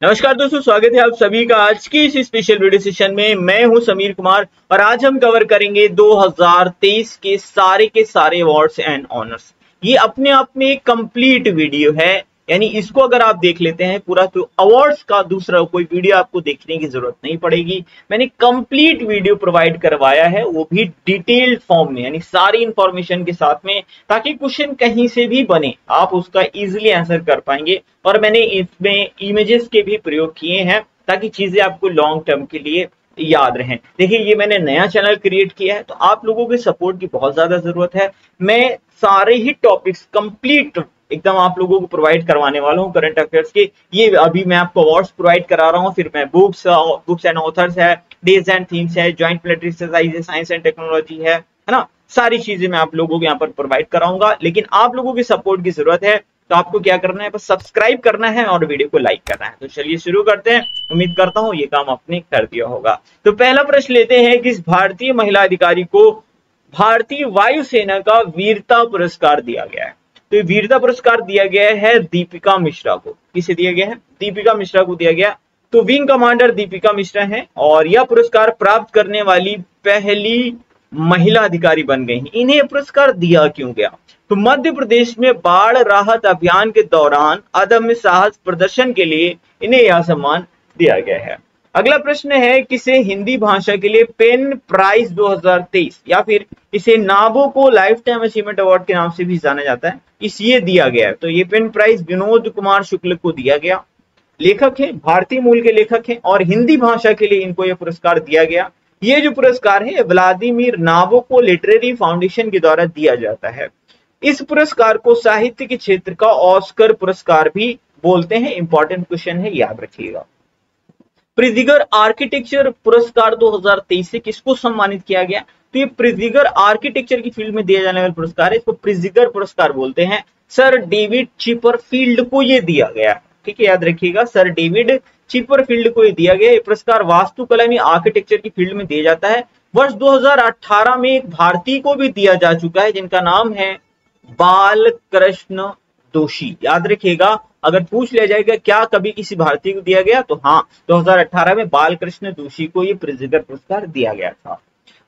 नमस्कार दोस्तों, स्वागत है आप सभी का आज की इस स्पेशल वीडियो सेशन में। मैं हूं समीर कुमार और आज हम कवर करेंगे 2023 के सारे अवार्ड्स एंड ऑनर्स। ये अपने आप में एक कंप्लीट वीडियो है, यानी इसको अगर आप देख लेते हैं पूरा तो अवार्ड्स का दूसरा कोई वीडियो आपको देखने की जरूरत नहीं पड़ेगी। मैंने कंप्लीट वीडियो प्रोवाइड करवाया है, वो भी डिटेल्ड फॉर्म में, यानी सारी इंफॉर्मेशन के साथ में, ताकि क्वेश्चन कहीं से भी बने आप उसका इजीली आंसर कर पाएंगे। और मैंने इसमें इमेजेस के भी प्रयोग किए हैं ताकि चीजें आपको लॉन्ग टर्म के लिए याद रहें। देखिए, ये मैंने नया चैनल क्रिएट किया है तो आप लोगों के सपोर्ट की बहुत ज्यादा जरूरत है। मैं सारे ही टॉपिक्स कंप्लीट एकदम आप लोगों को प्रोवाइड करवाने वाला हूँ करंट अफेयर्स के। ये अभी मैं आपको अवार्ड्स प्रोवाइड करा रहा हूँ, फिर मैं बुक्स एंड ऑथर्स है, डेज एंड थीम्स है, ज्वाइंट प्लेटरी एक्सरसाइज है, साइंस एंड टेक्नोलॉजी है ना, सारी चीजें मैं आप लोगों को यहाँ पर प्रोवाइड कराऊंगा। लेकिन आप लोगों की सपोर्ट की जरूरत है, तो आपको क्या करना है, बस सब्सक्राइब करना है और वीडियो को लाइक करना है। तो चलिए शुरू करते हैं। उम्मीद करता हूं ये काम आपने कर दिया होगा। तो पहला प्रश्न लेते हैं कि इस भारतीय महिला अधिकारी को भारतीय वायुसेना का वीरता पुरस्कार दिया गया है। तो ये वीरता पुरस्कार दिया गया है दीपिका मिश्रा को। किसे दिया गया है? दीपिका मिश्रा को दिया गया। तो विंग कमांडर दीपिका मिश्रा है और यह पुरस्कार प्राप्त करने वाली पहली महिला अधिकारी बन गई हैं। इन्हें पुरस्कार दिया क्यों गया? तो मध्य प्रदेश में बाढ़ राहत अभियान के दौरान अदम्य साहस प्रदर्शन के लिए इन्हें यह सम्मान दिया गया है। अगला प्रश्न है, किसे हिंदी भाषा के लिए पेन प्राइज 2023 या फिर इसे नाबोको लाइफ टाइम अचीवमेंट अवार्ड के नाम से भी जाना जाता है, ये दिया गया है। तो ये पेन प्राइज विनोद कुमार शुक्ल को दिया गया। लेखक है, भारतीय मूल के लेखक हैं और हिंदी भाषा के लिए इनको यह पुरस्कार दिया गया। ये जो पुरस्कार है व्लादिमीर नाबोको लिटरेरी फाउंडेशन के द्वारा दिया जाता है। इस पुरस्कार को साहित्य के क्षेत्र का ऑस्कर पुरस्कार भी बोलते हैं। इंपॉर्टेंट क्वेश्चन है, याद रखिएगा। प्रिजिगर आर्किटेक्चर पुरस्कार 2023 से किसको सम्मानित किया गया? तो ये प्रिजिगर आर्किटेक्चर की फील्ड में दिया जाने वाला पुरस्कार है, इसको प्रिजिगर पुरस्कार बोलते हैं। सर डेविड चिपरफील्ड को ये दिया गया, ठीक है, याद रखिएगा, सर डेविड चिपरफील्ड को ये दिया गया। ये पुरस्कार वास्तुकला में आर्किटेक्चर की फील्ड में दिया जाता है। वर्ष 2018 में एक भारतीय को भी दिया जा चुका है जिनका नाम है बालकृष्ण दोषी। याद रखिएगा, अगर पूछ लिया जाएगा क्या कभी किसी भारतीय को दिया गया, तो हाँ, 2018 में बालकृष्ण दोषी को ये प्रिजिगर पुरस्कार दिया गया था।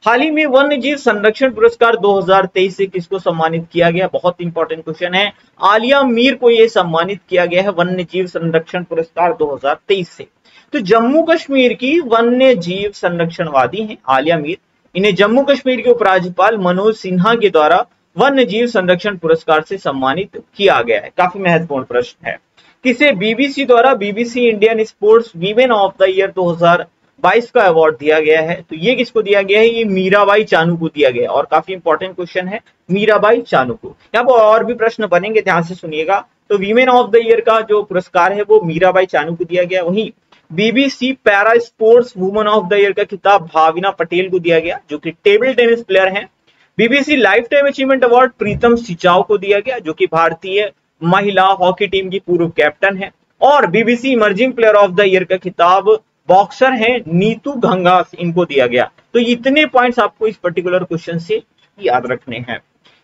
हाल ही में वन्य जीव संरक्षण पुरस्कार 2023 से किसको सम्मानित किया गया? बहुत इंपॉर्टेंट क्वेश्चन है। आलिया मीर को यह सम्मानित किया गया है वन्य जीव संरक्षण पुरस्कार 2023 से। तो जम्मू कश्मीर की वन्य जीव संरक्षणवादी हैं आलिया मीर। इन्हें जम्मू कश्मीर के उपराज्यपाल मनोज सिन्हा के द्वारा वन्य जीव संरक्षण पुरस्कार से सम्मानित किया गया है। काफी महत्वपूर्ण प्रश्न है। किसे बीबीसी द्वारा BBC Indian sports women of the year 2022 का अवार्ड दिया गया है? तो ये किसको दिया गया है? ये मीराबाई चानू को दिया गया और काफी इंपॉर्टेंट क्वेश्चन है, मीराबाई चानू को। यहाँ पर और भी प्रश्न बनेंगे, ध्यान से सुनिएगा। तो वीमेन ऑफ द ईयर का जो पुरस्कार है वो मीराबाई चानू को दिया गया। वहीं BBC para sportswoman of the year का खिताब भाविना पटेल को दिया गया, जो कि टेबल टेनिस प्लेयर हैं। BBC lifetime achievement award Pritam Siwach को दिया गया, जो कि भारतीय महिला हॉकी टीम की पूर्व कैप्टन है। और BBC emerging player of the year का खिताब बॉक्सर हैं नीतू घंगास, इनको दिया गया। तो इतने पॉइंट्स आपको इस पर्टिकुलर क्वेश्चन से याद रखने हैं।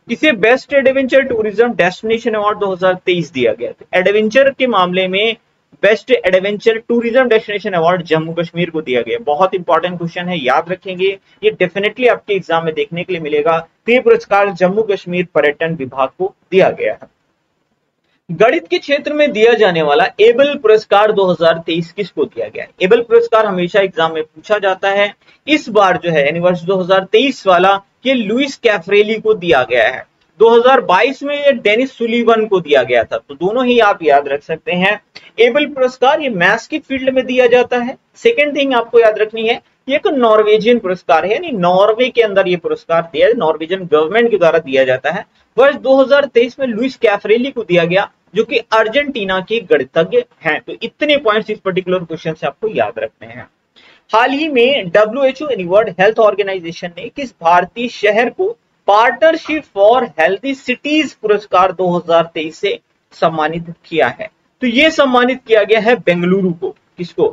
इसे best adventure tourism destination award 2023 दिया गया। तो एडवेंचर के मामले में best adventure tourism destination award Jammu Kashmir को दिया गया। बहुत इंपॉर्टेंट क्वेश्चन है, याद रखेंगे, ये डेफिनेटली आपके एग्जाम में देखने के लिए मिलेगा। तो ये पुरस्कार जम्मू कश्मीर पर्यटन विभाग को दिया गया है। गणित के क्षेत्र में दिया जाने वाला एबल पुरस्कार 2023 किसको दिया गया है? एबल पुरस्कार हमेशा एग्जाम में पूछा जाता है। इस बार जो है, यानी वर्ष 2023 वाला, ये लुइस कैफ्रेली को दिया गया है। 2022 में ये डेनिस सुलीवन को दिया गया था। तो दोनों ही आप याद रख सकते हैं। एबल पुरस्कार ये मैथ्स की फील्ड में दिया जाता है। सेकेंड थिंग आपको याद रखनी है, ये एक नॉर्वेजियन पुरस्कार है, यानी नॉर्वे के अंदर ये पुरस्कार दिया, नॉर्वेजियन गवर्नमेंट के द्वारा दिया जाता है। वर्ष 2023 में लुइस कैफ्रेली को दिया गया, जो कि अर्जेंटीना के गणितज्ञ हैं। तो इतने पॉइंट्स इस पर्टिकुलर क्वेश्चन से आपको याद रखने हैं। हाल ही में WHO यानी वर्ल्ड हेल्थ ऑर्गेनाइजेशन ने किस भारतीय शहर को पार्टनरशिप फॉर हेल्थी सिटीज पुरस्कार 2023 से सम्मानित किया है? तो ये सम्मानित किया गया है बेंगलुरु को। किसको?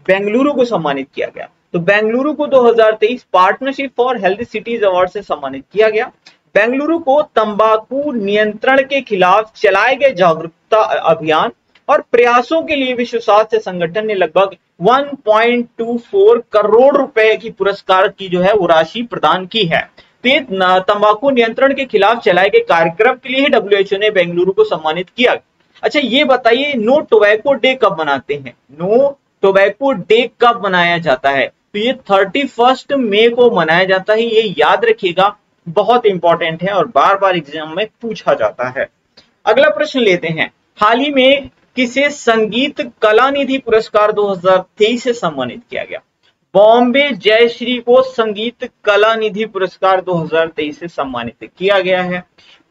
बेंगलुरु को सम्मानित किया गया। तो बेंगलुरु को 2023 partnership for healthy cities award से सम्मानित किया गया। बेंगलुरु को तंबाकू नियंत्रण के खिलाफ चलाए गए जागरूकता अभियान और प्रयासों के लिए विश्व स्वास्थ्य संगठन ने लगभग 1.24 करोड़ रुपए की पुरस्कार की जो है वो राशि प्रदान की है। तो ये तंबाकू नियंत्रण के खिलाफ चलाए गए कार्यक्रम के लिए WHO ने बेंगलुरु को सम्मानित किया। अच्छा ये बताइए, नो टोबैको डे कब मनाते हैं? नो टोबैको डे कब मनाया जाता है? तो ये 31 मई को मनाया जाता है। ये याद रखिएगा, बहुत इंपॉर्टेंट है और बार बार एग्जाम में पूछा जाता है। अगला प्रश्न लेते हैं, हाल ही में किसे संगीत कला निधि पुरस्कार 2023 से सम्मानित किया गया? बॉम्बे जयश्री को संगीत कला निधि पुरस्कार 2023 से सम्मानित किया गया है।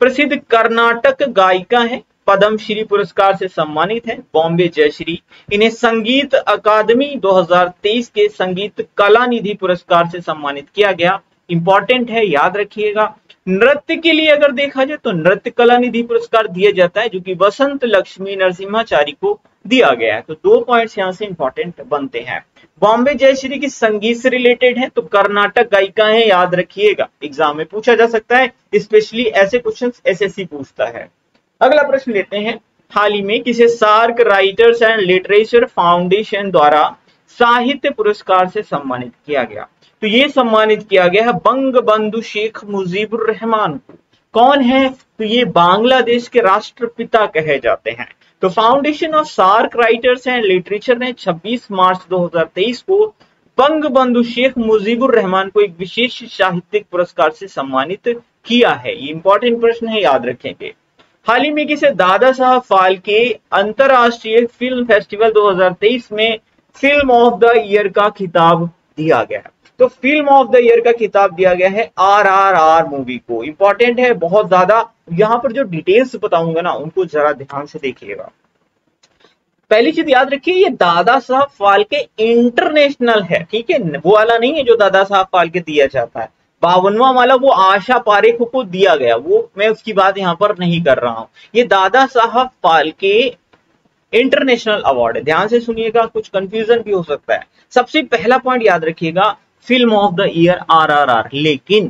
प्रसिद्ध कर्नाटक गायिका है, पद्मश्री पुरस्कार से सम्मानित है बॉम्बे जयश्री। इन्हें संगीत अकादमी 2023 के संगीत कला निधि पुरस्कार से सम्मानित किया गया। इंपॉर्टेंट है, याद रखिएगा। नृत्य के लिए अगर देखा जाए तो नृत्य कला निधि पुरस्कार दिया जाता है, जो कि वसंत लक्ष्मी नरसिम्हाचारी को दिया गया है। तो 2 पॉइंट्स यहाँ से इंपॉर्टेंट बनते हैं। बॉम्बे जयश्री की संगीत से रिलेटेड है, तो कर्नाटक गायिका है, याद रखिएगा, एग्जाम में पूछा जा सकता है, स्पेशली ऐसे क्वेश्चंस SSC पूछता है। अगला प्रश्न लेते हैं, हाल ही में किसे SAARC writers and literature foundation द्वारा साहित्य पुरस्कार से सम्मानित किया गया? तो ये सम्मानित किया गया है बंग बंधु शेख मुजीबुर रहमान को। कौन है? तो ये बांग्लादेश के राष्ट्रपिता कहे जाते हैं। तो foundation of SAARC writers and literature ने 26 मार्च 2023 को बंग बंधु शेख मुजीबुर रहमान को एक विशेष साहित्यिक पुरस्कार से सम्मानित किया है। ये इंपॉर्टेंट प्रश्न है, याद रखेंगे। हाल ही में किसे दादा साहब फाल्के अंतरराष्ट्रीय फिल्म फेस्टिवल 2023 में फिल्म ऑफ द ईयर का खिताब दिया गया है? तो फिल्म ऑफ द ईयर का खिताब दिया गया है RRR मूवी को। इंपॉर्टेंट है बहुत ज्यादा, यहां पर जो डिटेल्स बताऊंगा ना उनको जरा ध्यान से देखिएगा। पहली चीज याद रखिए, ये दादा साहब फाल्के इंटरनेशनल है, ठीक है, वो वाला नहीं है जो दादा साहब फाल्के दिया जाता है। 52वां वाला वो आशा पारेख को दिया गया, वो मैं उसकी बात यहां पर नहीं कर रहा हूं। ये दादा साहब फाल्के इंटरनेशनल अवार्ड है, ध्यान से सुनिएगा, कुछ कंफ्यूजन भी हो सकता है। सबसे पहला पॉइंट याद रखिएगा, film of the year RRR, लेकिन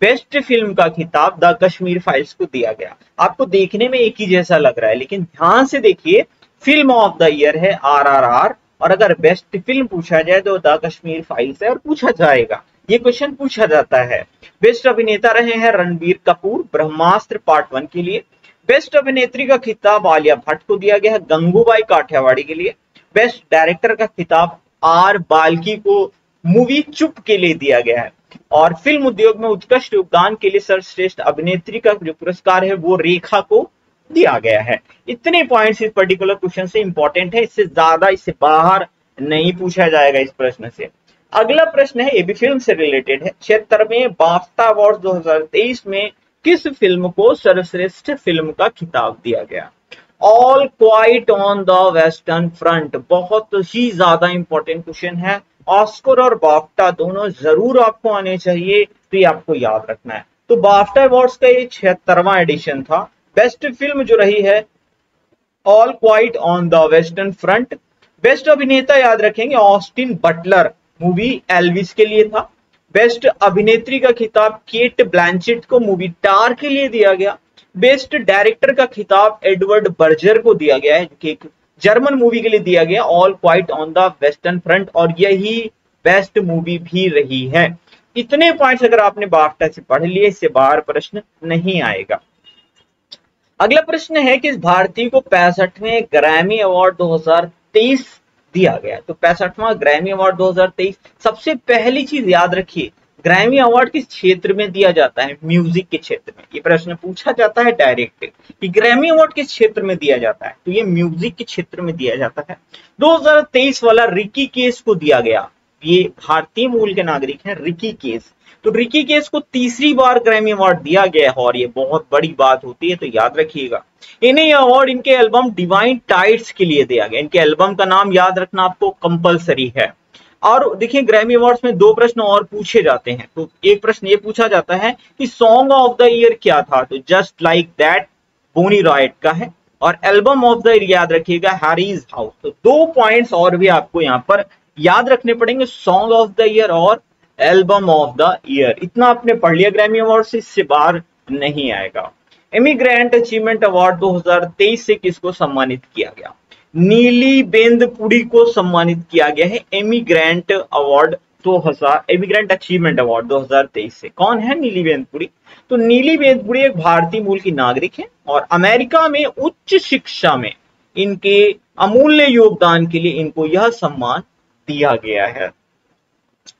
बेस्ट फिल्म का खिताब द कश्मीर फाइल्स को दिया गया। आपको देखने में एक ही जैसा लग रहा है, लेकिन ध्यान से देखिए, फिल्म ऑफ द ईयर है RRR, और अगर बेस्ट फिल्म पूछा जाए तो द कश्मीर फाइल्स है, और पूछा जाएगा, ये क्वेश्चन पूछा जाता है। बेस्ट अभिनेता रहे हैं रणबीर कपूर ब्रह्मास्त्र पार्ट 1 के लिए। बेस्ट अभिनेत्री का खिताब आलिया भट्ट को दिया गया है गंगूबाई काठियावाड़ी के लिए। बेस्ट डायरेक्टर का खिताब R बाल्की को मूवी चुप के लिए दिया गया है। और फिल्म उद्योग में उत्कृष्ट योगदान के लिए सर्वश्रेष्ठ अभिनेत्री का जो पुरस्कार है वो रेखा को दिया गया है। इतने पॉइंट्स इस पर्टिकुलर क्वेश्चन से इंपॉर्टेंट है, इससे ज्यादा, इससे बाहर नहीं पूछा जाएगा इस प्रश्न से। अगला प्रश्न है, ये भी फिल्म से रिलेटेड है। 76वें बाफ्टा अवार्ड 2023 में किस फिल्म को सर्वश्रेष्ठ फिल्म का खिताब दिया गया? All quite on the western front, बहुत ही ज्यादा इंपॉर्टेंट क्वेश्चन है। ऑस्कर और बाफ्टा दोनों जरूर आपको आने चाहिए, तो ये आपको याद रखना है। तो बाफ्टा अवार्ड्स का ये 76वां एडिशन था। बेस्ट फिल्म जो रही है all quite on the western front. Best अभिनेता याद रखेंगे ऑस्टिन बटलर, मूवी एल्विस के लिए था। बेस्ट अभिनेत्री का खिताब केट ब्लैंचेट को मूवी टार के लिए दिया गया। बेस्ट डायरेक्टर का खिताब एडवर्ड बर्जर को दिया गया है, जो कि जर्मन मूवी के लिए दिया गया all quite on the western front, और यही बेस्ट मूवी भी रही है। इतने पॉइंट्स अगर आपने बाफ्टा से पढ़ लिए, इससे बाहर प्रश्न नहीं आएगा। अगला प्रश्न है कि इस भारतीय को 65वें ग्रैमी अवार्ड 2023 दिया गया। तो 65वां ग्रैमी अवार्ड 2023, सबसे पहली चीज याद रखिए, ग्रैमी अवार्ड किस क्षेत्र में दिया जाता है? म्यूजिक के क्षेत्र में। ये प्रश्न पूछा जाता है डायरेक्ट कि ग्रैमी अवार्ड किस क्षेत्र में दिया जाता है, तो ये म्यूजिक के क्षेत्र में दिया जाता है। 2023 वाला रिकी केस को दिया गया, ये भारतीय मूल के नागरिक हैं रिकी केस, तो रिकी केस को तीसरी बार ग्रैमी अवार्ड दिया गया है, और ये बहुत बड़ी बात होती है, तो याद रखिएगा। इन्हें यह अवार्ड इनके एल्बम डिवाइन टाइड्स के लिए दिया गया। इनके एल्बम का नाम याद रखना आपको कंपलसरी है। और देखिए ग्रैमी अवार्ड्स में 2 प्रश्न और पूछे जाते हैं। तो एक प्रश्न ये पूछा जाता है कि सॉन्ग ऑफ द ईयर क्या था? तो जस्ट लाइक दैट बोनी रॉयट का है, और एल्बम ऑफ द ईयर याद रखिएगा हैरीज हाउस। तो 2 पॉइंट्स और भी आपको यहाँ पर याद रखने पड़ेंगे, सॉन्ग ऑफ द ईयर और एल्बम ऑफ द ईयर। इतना आपने पढ़ लिया ग्रैमी अवार्ड से, इससे बाहर नहीं आएगा। इमिग्रेंट अचीवमेंट अवार्ड 2023 से किसको सम्मानित किया गया? नीलीबेंद पुड़ी को सम्मानित किया गया है immigrant award 2000 immigrant achievement award 2023 से। कौन है नीलीबेंद पुड़ी? तो नीलीबेंद पुड़ी एक भारतीय मूल की नागरिक है और अमेरिका में उच्च शिक्षा में इनके अमूल्य योगदान के लिए इनको यह सम्मान दिया गया है।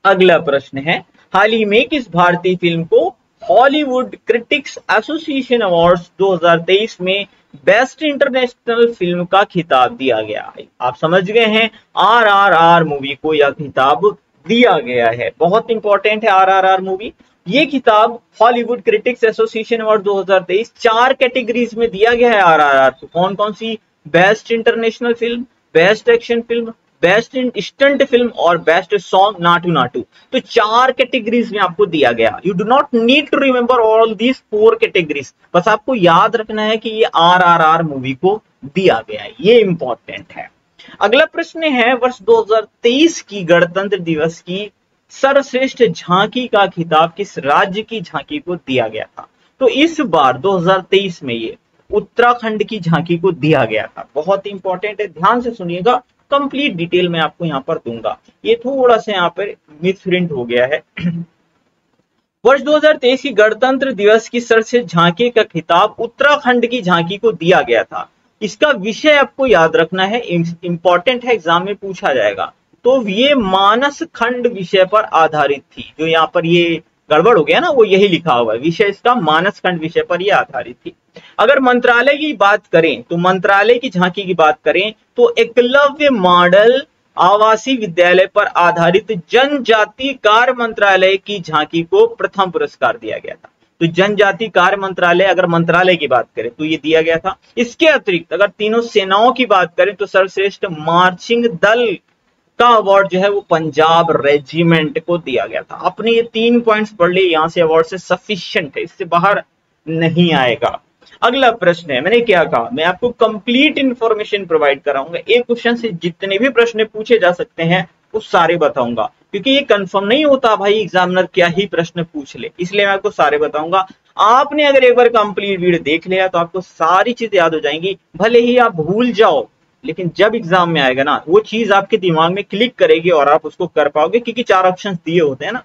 अगला प्रश्न है, हाल ही में किस भारतीय फिल्म को हॉलीवुड क्रिटिक्स एसोसिएशन अवार्ड्स 2023 में बेस्ट इंटरनेशनल फिल्म का खिताब दिया गया है? आप समझ गए हैं, RRR मूवी को यह खिताब दिया गया है। बहुत इंपॉर्टेंट है RRR मूवी। ये खिताब Hollywood critics association award 2023 4 categories में दिया गया है RRR को। कौन कौन सी? Best international film, best action film, best stunt film और बेस्ट सॉन्ग नाटू नाटू। तो 4 कैटेगरीज में आपको दिया गया। You do not need to remember all these 4 categories, बस आपको याद रखना है कि ये RRR मूवी को दिया गया है, ये इंपॉर्टेंट है। अगला प्रश्न है, वर्ष 2023 की गणतंत्र दिवस की सर्वश्रेष्ठ झांकी का खिताब किस राज्य की झांकी को दिया गया था? तो इस बार 2023 में ये उत्तराखंड की झांकी को दिया गया था। बहुत इंपॉर्टेंट है, ध्यान से सुनिएगा, कंप्लीट डिटेल में आपको यहां पर दूंगा। ये थोड़ा सा यहाँ पर मिसप्रिंट हो गया है। वर्ष 2023 की गणतंत्र दिवस की सर्वश्रेष्ठ झांकी का खिताब उत्तराखंड की झांकी को दिया गया था। इसका विषय आपको याद रखना है, इंपॉर्टेंट है, एग्जाम में पूछा जाएगा। तो ये मानस खंड विषय पर आधारित थी। जो यहाँ पर ये गड़बड़ हो गया ना, वो यही लिखा हुआ है, विषय इसका मानस खंड विषय पर ये आधारित थी। अगर मंत्रालय की बात करें, तो मंत्रालय की झांकी की बात करें तो एकलव्य मॉडल आवासीय विद्यालय पर आधारित जनजाति कार्य मंत्रालय की झांकी को प्रथम पुरस्कार दिया गया था। तो जनजाति कार्य मंत्रालय, अगर मंत्रालय की बात करें तो ये दिया गया था। इसके अतिरिक्त अगर तीनों सेनाओं की बात करें तो सर्वश्रेष्ठ मार्चिंग दल का अवार्ड जो है वो पंजाब रेजिमेंट को दिया गया था। अपने ये 3 पॉइंट्स पढ़ लिए, यहां से अवार्ड से सफिशिएंट है, इससे बाहर नहीं आएगा। अगला प्रश्न है, मैंने क्या कहा, मैं आपको कंप्लीट इंफॉर्मेशन प्रोवाइड कराऊंगा। एक क्वेश्चन से जितने भी प्रश्न पूछे जा सकते हैं वो सारे बताऊंगा, क्योंकि ये कंफर्म नहीं होता भाई एग्जामिनर क्या ही प्रश्न पूछ ले, इसलिए मैं आपको सारे बताऊंगा। आपने अगर एक बार कंप्लीट वीडियो देख लिया तो आपको सारी चीजें याद हो जाएंगी। भले ही आप भूल जाओ, लेकिन जब एग्जाम में आएगा ना, वो चीज आपके दिमाग में क्लिक करेगी और आप उसको कर पाओगे, क्योंकि 4 ऑप्शंस दिए होते हैं ना।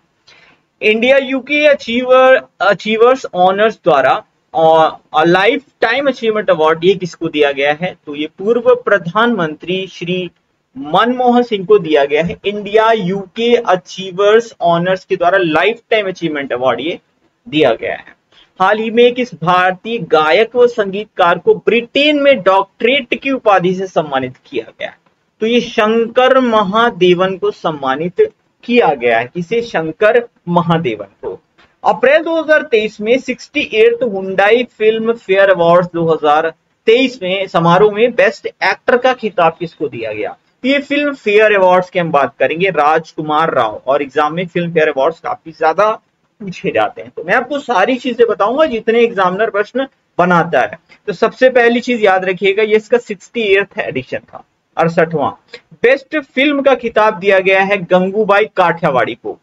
इंडिया यूके अचीवर्स ऑनर्स द्वारा और लाइफ टाइम अचीवमेंट अवार्ड ये किसको दिया गया है? तो ये पूर्व प्रधानमंत्री श्री मनमोहन सिंह को दिया गया है। इंडिया यूके अचीवर्स ऑनर्स के द्वारा लाइफ टाइम अचीवमेंट अवार्ड ये दिया गया है। हाल ही में किस भारतीय गायक व संगीतकार को ब्रिटेन में डॉक्टरेट की उपाधि से सम्मानित किया गया है? तो ये शंकर महादेवन को सम्मानित किया गया है। किसे? शंकर महादेवन को। अप्रैल 2023 में 68th Hyundai film fair awards 2023 में समारोह में बेस्ट एक्टर का खिताब किसको दिया गया? ये फिल्म फेयर अवार्ड्स की हम बात करेंगे, राजकुमार राव। और एग्जाम में फिल्म फेयर अवार्ड्स काफी ज्यादा पूछे जाते हैं, तो मैं आपको सारी चीजें बताऊंगा जितने एग्जामिनर प्रश्न बनाता है। तो सबसे पहली चीज याद रखिएगा, ये इसका 68th एडिशन था, 68वां। बेस्ट फिल्म का खिताब दिया गया है गंगूबाई काठियावाड़ी को।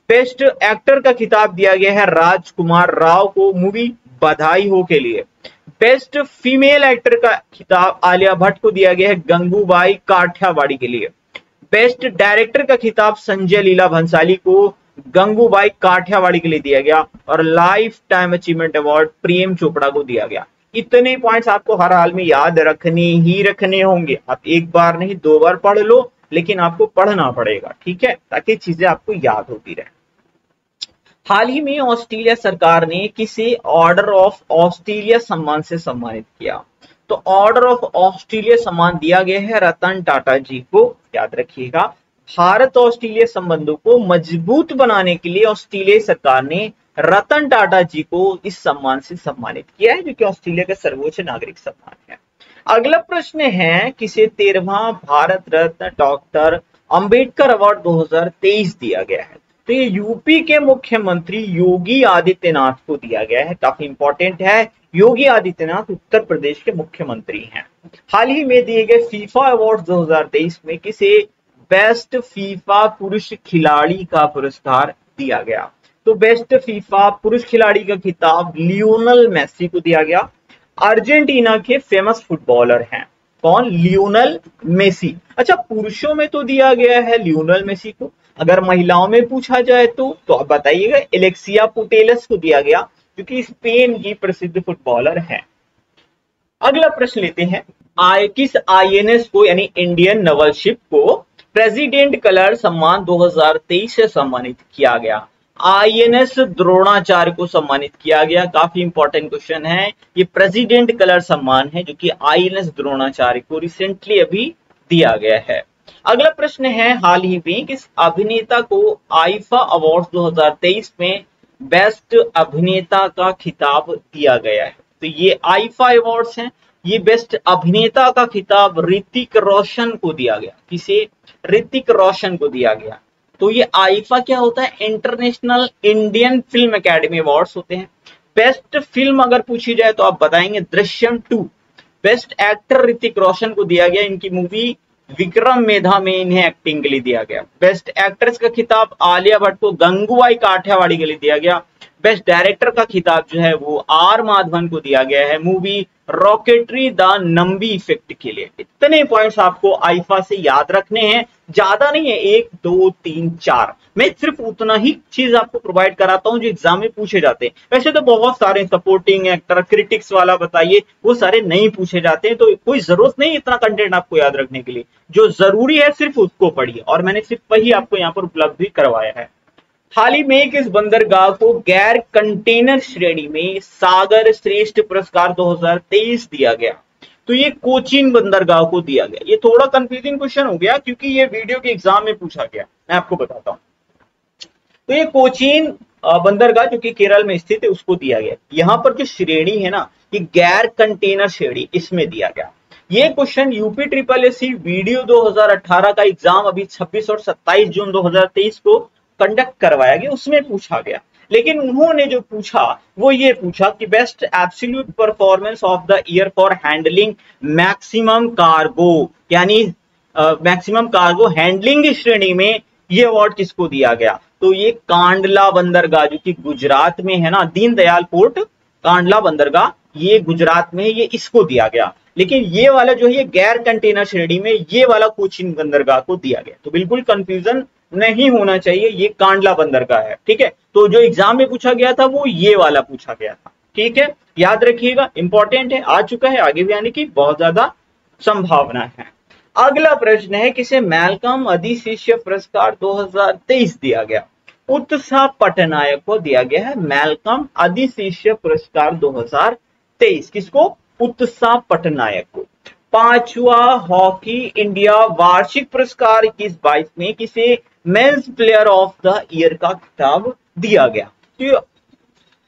बेस्ट एक्टर का खिताब दिया गया है राजकुमार राव को मूवी बधाई हो के लिए। बेस्ट फीमेल एक्टर का खिताब आलिया भट्ट को दिया गया है गंगूबाई काठियावाड़ी के लिए। बेस्ट डायरेक्टर का खिताब संजय लीला भंसाली को गंगूबाई काठियावाड़ी के लिए दिया गया। और life time achievement award Prem Chopra को दिया गया। इतने पॉइंट्स आपको हर हाल में याद रखने ही रखने होंगे। आप एक बार नहीं 2 बार पढ़ लो, लेकिन आपको पढ़ना पड़ेगा, ठीक है, ताकि चीजें आपको याद होती रहे। हाल ही में ऑस्ट्रेलिया सरकार ने किसे ऑर्डर ऑफ ऑस्ट्रेलिया सम्मान से सम्मानित किया? तो ऑर्डर ऑफ ऑस्ट्रेलिया सम्मान दिया गया है रतन टाटा जी को। याद रखिएगा, भारत ऑस्ट्रेलिया संबंधों को मजबूत बनाने के लिए ऑस्ट्रेलिया सरकार ने रतन टाटा जी को इस सम्मान से सम्मानित किया है, जो कि ऑस्ट्रेलिया का सर्वोच्च नागरिक सम्मान है। अगला प्रश्न है, किसे 13वां भारत रत्न डॉक्टर अंबेडकर अवार्ड 2023 दिया गया है? तो ये यूपी के मुख्यमंत्री योगी आदित्यनाथ को दिया गया है। काफी इंपॉर्टेंट है, योगी आदित्यनाथ उत्तर प्रदेश के मुख्यमंत्री हैं। हाल ही में दिए गए फीफा अवार्ड 2023 में किसे बेस्ट फीफा पुरुष खिलाड़ी का पुरस्कार दिया गया? तो बेस्ट फीफा पुरुष खिलाड़ी का खिताब लियोनल मेसी को दिया गया। अर्जेंटीना के फेमस फुटबॉलर हैं, कौन? Lionel Messi. अच्छा, पुरुषों में तो दिया गया है लियोनल मेसी को, अगर महिलाओं में पूछा जाए तो आप बताइएगा। एलेक्सिया पुटेलस को दिया गया, क्योंकि स्पेन की प्रसिद्ध फुटबॉलर है। अगला प्रश्न लेते हैं, किस आईएनएस को यानी इंडियन नवल शिप को प्रेसिडेंट कलर सम्मान 2023 से सम्मानित किया गया? आईएनएस द्रोणाचार्य को सम्मानित किया गया। काफी इंपॉर्टेंट क्वेश्चन है, ये प्रेसिडेंट कलर सम्मान है जो कि आईएनएस द्रोणाचार्य को रिसेंटली अभी दिया गया है। अगला प्रश्न है, हाल ही में किस अभिनेता को आईफा अवार्ड 2023 में बेस्ट अभिनेता का खिताब दिया गया है? तो ये आईफा अवार्ड्स हैं, ये बेस्ट अभिनेता का खिताब ऋतिक रोशन को दिया गया। किसे? ऋतिक रोशन को दिया गया। तो ये आईफा क्या होता है? International Indian film academy awards होते हैं। बेस्ट फिल्म अगर पूछी जाए तो आप बताएंगे दृश्यम 2। बेस्ट एक्टर ऋतिक रोशन को दिया गया, इनकी मूवी विक्रम मेधा में इन्हें एक्टिंग के लिए दिया गया। बेस्ट एक्ट्रेस का खिताब आलिया भट्ट को गंगूबाई काठियावाड़ी के लिए दिया गया। बेस्ट डायरेक्टर का खिताब जो है वो आर माधवन को दिया गया है movie rocketry the Nambi effect के लिए। इतने पॉइंट्स आपको आईफा से याद रखने हैं, ज्यादा नहीं है, 1 2 3 4। मैं सिर्फ उतना ही चीज आपको प्रोवाइड कराता हूं जो एग्जाम में पूछे जाते हैं। वैसे तो बहुत सारे सपोर्टिंग एक्टर, क्रिटिक्स वाला बताइए, वो सारे नहीं पूछे जाते हैं, तो कोई जरूरत नहीं इतना कंटेंट आपको याद रखने के लिए। जो जरूरी है सिर्फ उसको पढ़िए, और मैंने सिर्फ वही आपको यहाँ पर उपलब्ध भी करवाया है। हाल ही में किस बंदरगाह को गैर कंटेनर श्रेणी में सागर श्रेष्ठ पुरस्कार 2023 दिया गया? तो ये कोचीन बंदरगाह को दिया गया। ये थोड़ा कंफ्यूजिंग क्वेश्चन हो गया क्योंकि ये वीडियो के एग्जाम में पूछा गया, मैं आपको बताता हूं। तो ये कोचीन बंदरगाह जो कि केरल में स्थित है उसको दिया गया। यहां पर जो श्रेणी है ना, ये गैर कंटेनर श्रेणी, इसमें दिया गया। ये question UP triple SC video 2018 का एग्जाम अभी 26 और 27 जून 2023 को कंडक्ट करवाया गया, उसमें पूछा गया। लेकिन उन्होंने जो पूछा वो ये पूछा कि best absolute performance of the year for handling maximum cargo, यानी मैक्सिमम कार्गो हैंडलिंग की श्रेणी में ये अवार्ड किसको दिया गया? तो ये कांडला बंदरगाह जो कि गुजरात में है ना, दीनदयाल पोर्ट कांडला बंदरगाह, ये गुजरात में है, ये इसको दिया गया। लेकिन ये वाला जो है ये गैर कंटेनर श्रेणी में ये वाला कोचीन बंदरगाह को दिया गया। तो बिल्कुल कंफ्यूजन नहीं होना चाहिए, ये कांडला बंदरगाह है, ठीक है। तो जो एग्जाम में पूछा गया था वो ये वाला पूछा गया था, ठीक है, याद रखिएगा, इंपॉर्टेंट है, आ चुका है, आगे भी आने की बहुत ज्यादा संभावना है। अगला प्रश्न है, किसे मैल्कम अधिशिष्य पुरस्कार 2023 दिया गया? उत्साह पटनायक को दिया गया है मैल्कम अधिशिष्य पुरस्कार 2023। किसको? उत्साह पटनायक को। 5वां हॉकी इंडिया वार्षिक पुरस्कार 21-22 में किसे men's player of the year का खिताब दिया गया? तो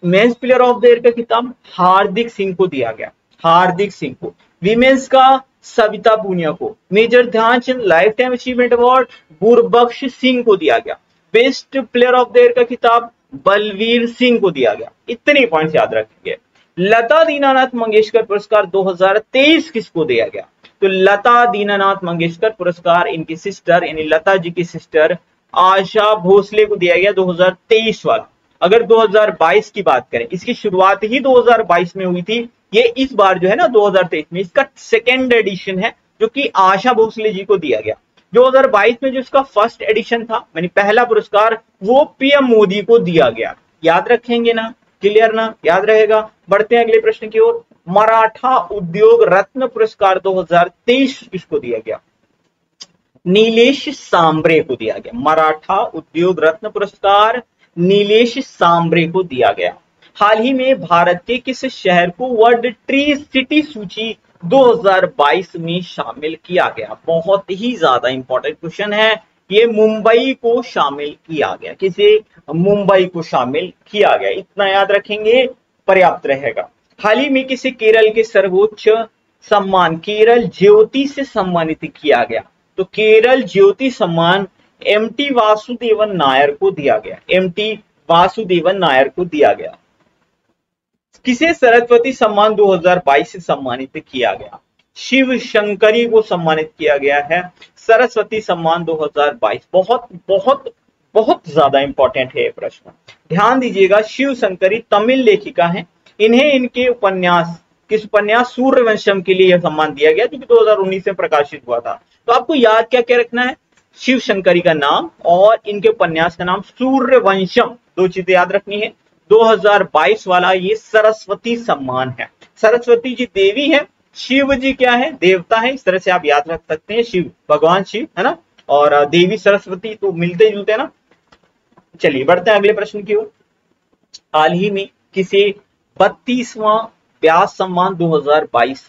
men's player of the year का खिताब हार्दिक सिंह को दिया गया, हार्दिक सिंह को। विमेंस का सविता पूनिया को। Major Dhyan Chand lifetime achievement award Gurbaksh Singh को दिया गया। Best player of the year का खिताब बलवीर सिंह को दिया गया। इतने पॉइंट्स याद रखेंगे। लता दीनानाथ मंगेशकर पुरस्कार 2023 किसको दिया गया? तो लता दीनानाथ मंगेशकर पुरस्कार इनकी सिस्टर यानी लता जी की सिस्टर आशा भोसले को दिया गया 2023 वाला। अगर 2022 की बात करें, इसकी शुरुआत ही 2022 में हुई थी, ये इस बार जो है ना 2023 में इसका सेकेंड एडिशन है जो कि आशा भोसले जी को दिया गया। 2022 में जो इसका फर्स्ट एडिशन था यानी पहला पुरस्कार वो पीएम मोदी को दिया गया। याद रखेंगे ना, क्लियर ना, याद रहेगा। बढ़ते हैं अगले प्रश्न की ओर। मराठा उद्योग रत्न पुरस्कार 2023 किसको दिया गया? नीलेश सांबरे को दिया गया। मराठा उद्योग रत्न पुरस्कार नीलेश सांबरे को दिया गया। हाल ही में भारत के किस शहर को वर्ल्ड ट्री सिटी सूची 2022 में शामिल किया गया? बहुत ही ज्यादा इंपॉर्टेंट क्वेश्चन है ये। मुंबई को शामिल किया गया। किसे? मुंबई को शामिल किया गया। इतना याद रखेंगे, पर्याप्त रहेगा। हाल ही में किसे केरल के सर्वोच्च सम्मान केरल ज्योति से सम्मानित किया गया? तो केरल ज्योति सम्मान एमटी वासुदेवन नायर को दिया गया। एमटी वासुदेवन नायर को दिया गया। किसे सरस्वती सम्मान 2022 से सम्मानित किया गया? शिव शंकरी को सम्मानित किया गया है सरस्वती सम्मान 2022। बहुत बहुत बहुत ज्यादा इंपॉर्टेंट है ये प्रश्न, ध्यान दीजिएगा। शिव शंकरी तमिल लेखिका हैं। इन्हें इनके उपन्यास किस उपन्यास सूर्यवंशम के लिए यह सम्मान दिया गया, जो कि 2019 में प्रकाशित हुआ था। तो आपको याद क्या क्या रखना है, शिव शंकरी का नाम और इनके उपन्यास का नाम सूर्यवंशम, दो चीजें याद रखनी है। 2022 वाला ये सरस्वती सम्मान है। सरस्वती जी देवी है, शिव जी क्या है, देवता है, इस तरह से आप याद रख सकते हैं, शिव भगवान शिव है ना, और देवी सरस्वती, तो मिलते जुलते ना। चलिए बढ़ते हैं अगले प्रश्न की ओर। हाल ही में किसे 32वां व्यास सम्मान 2022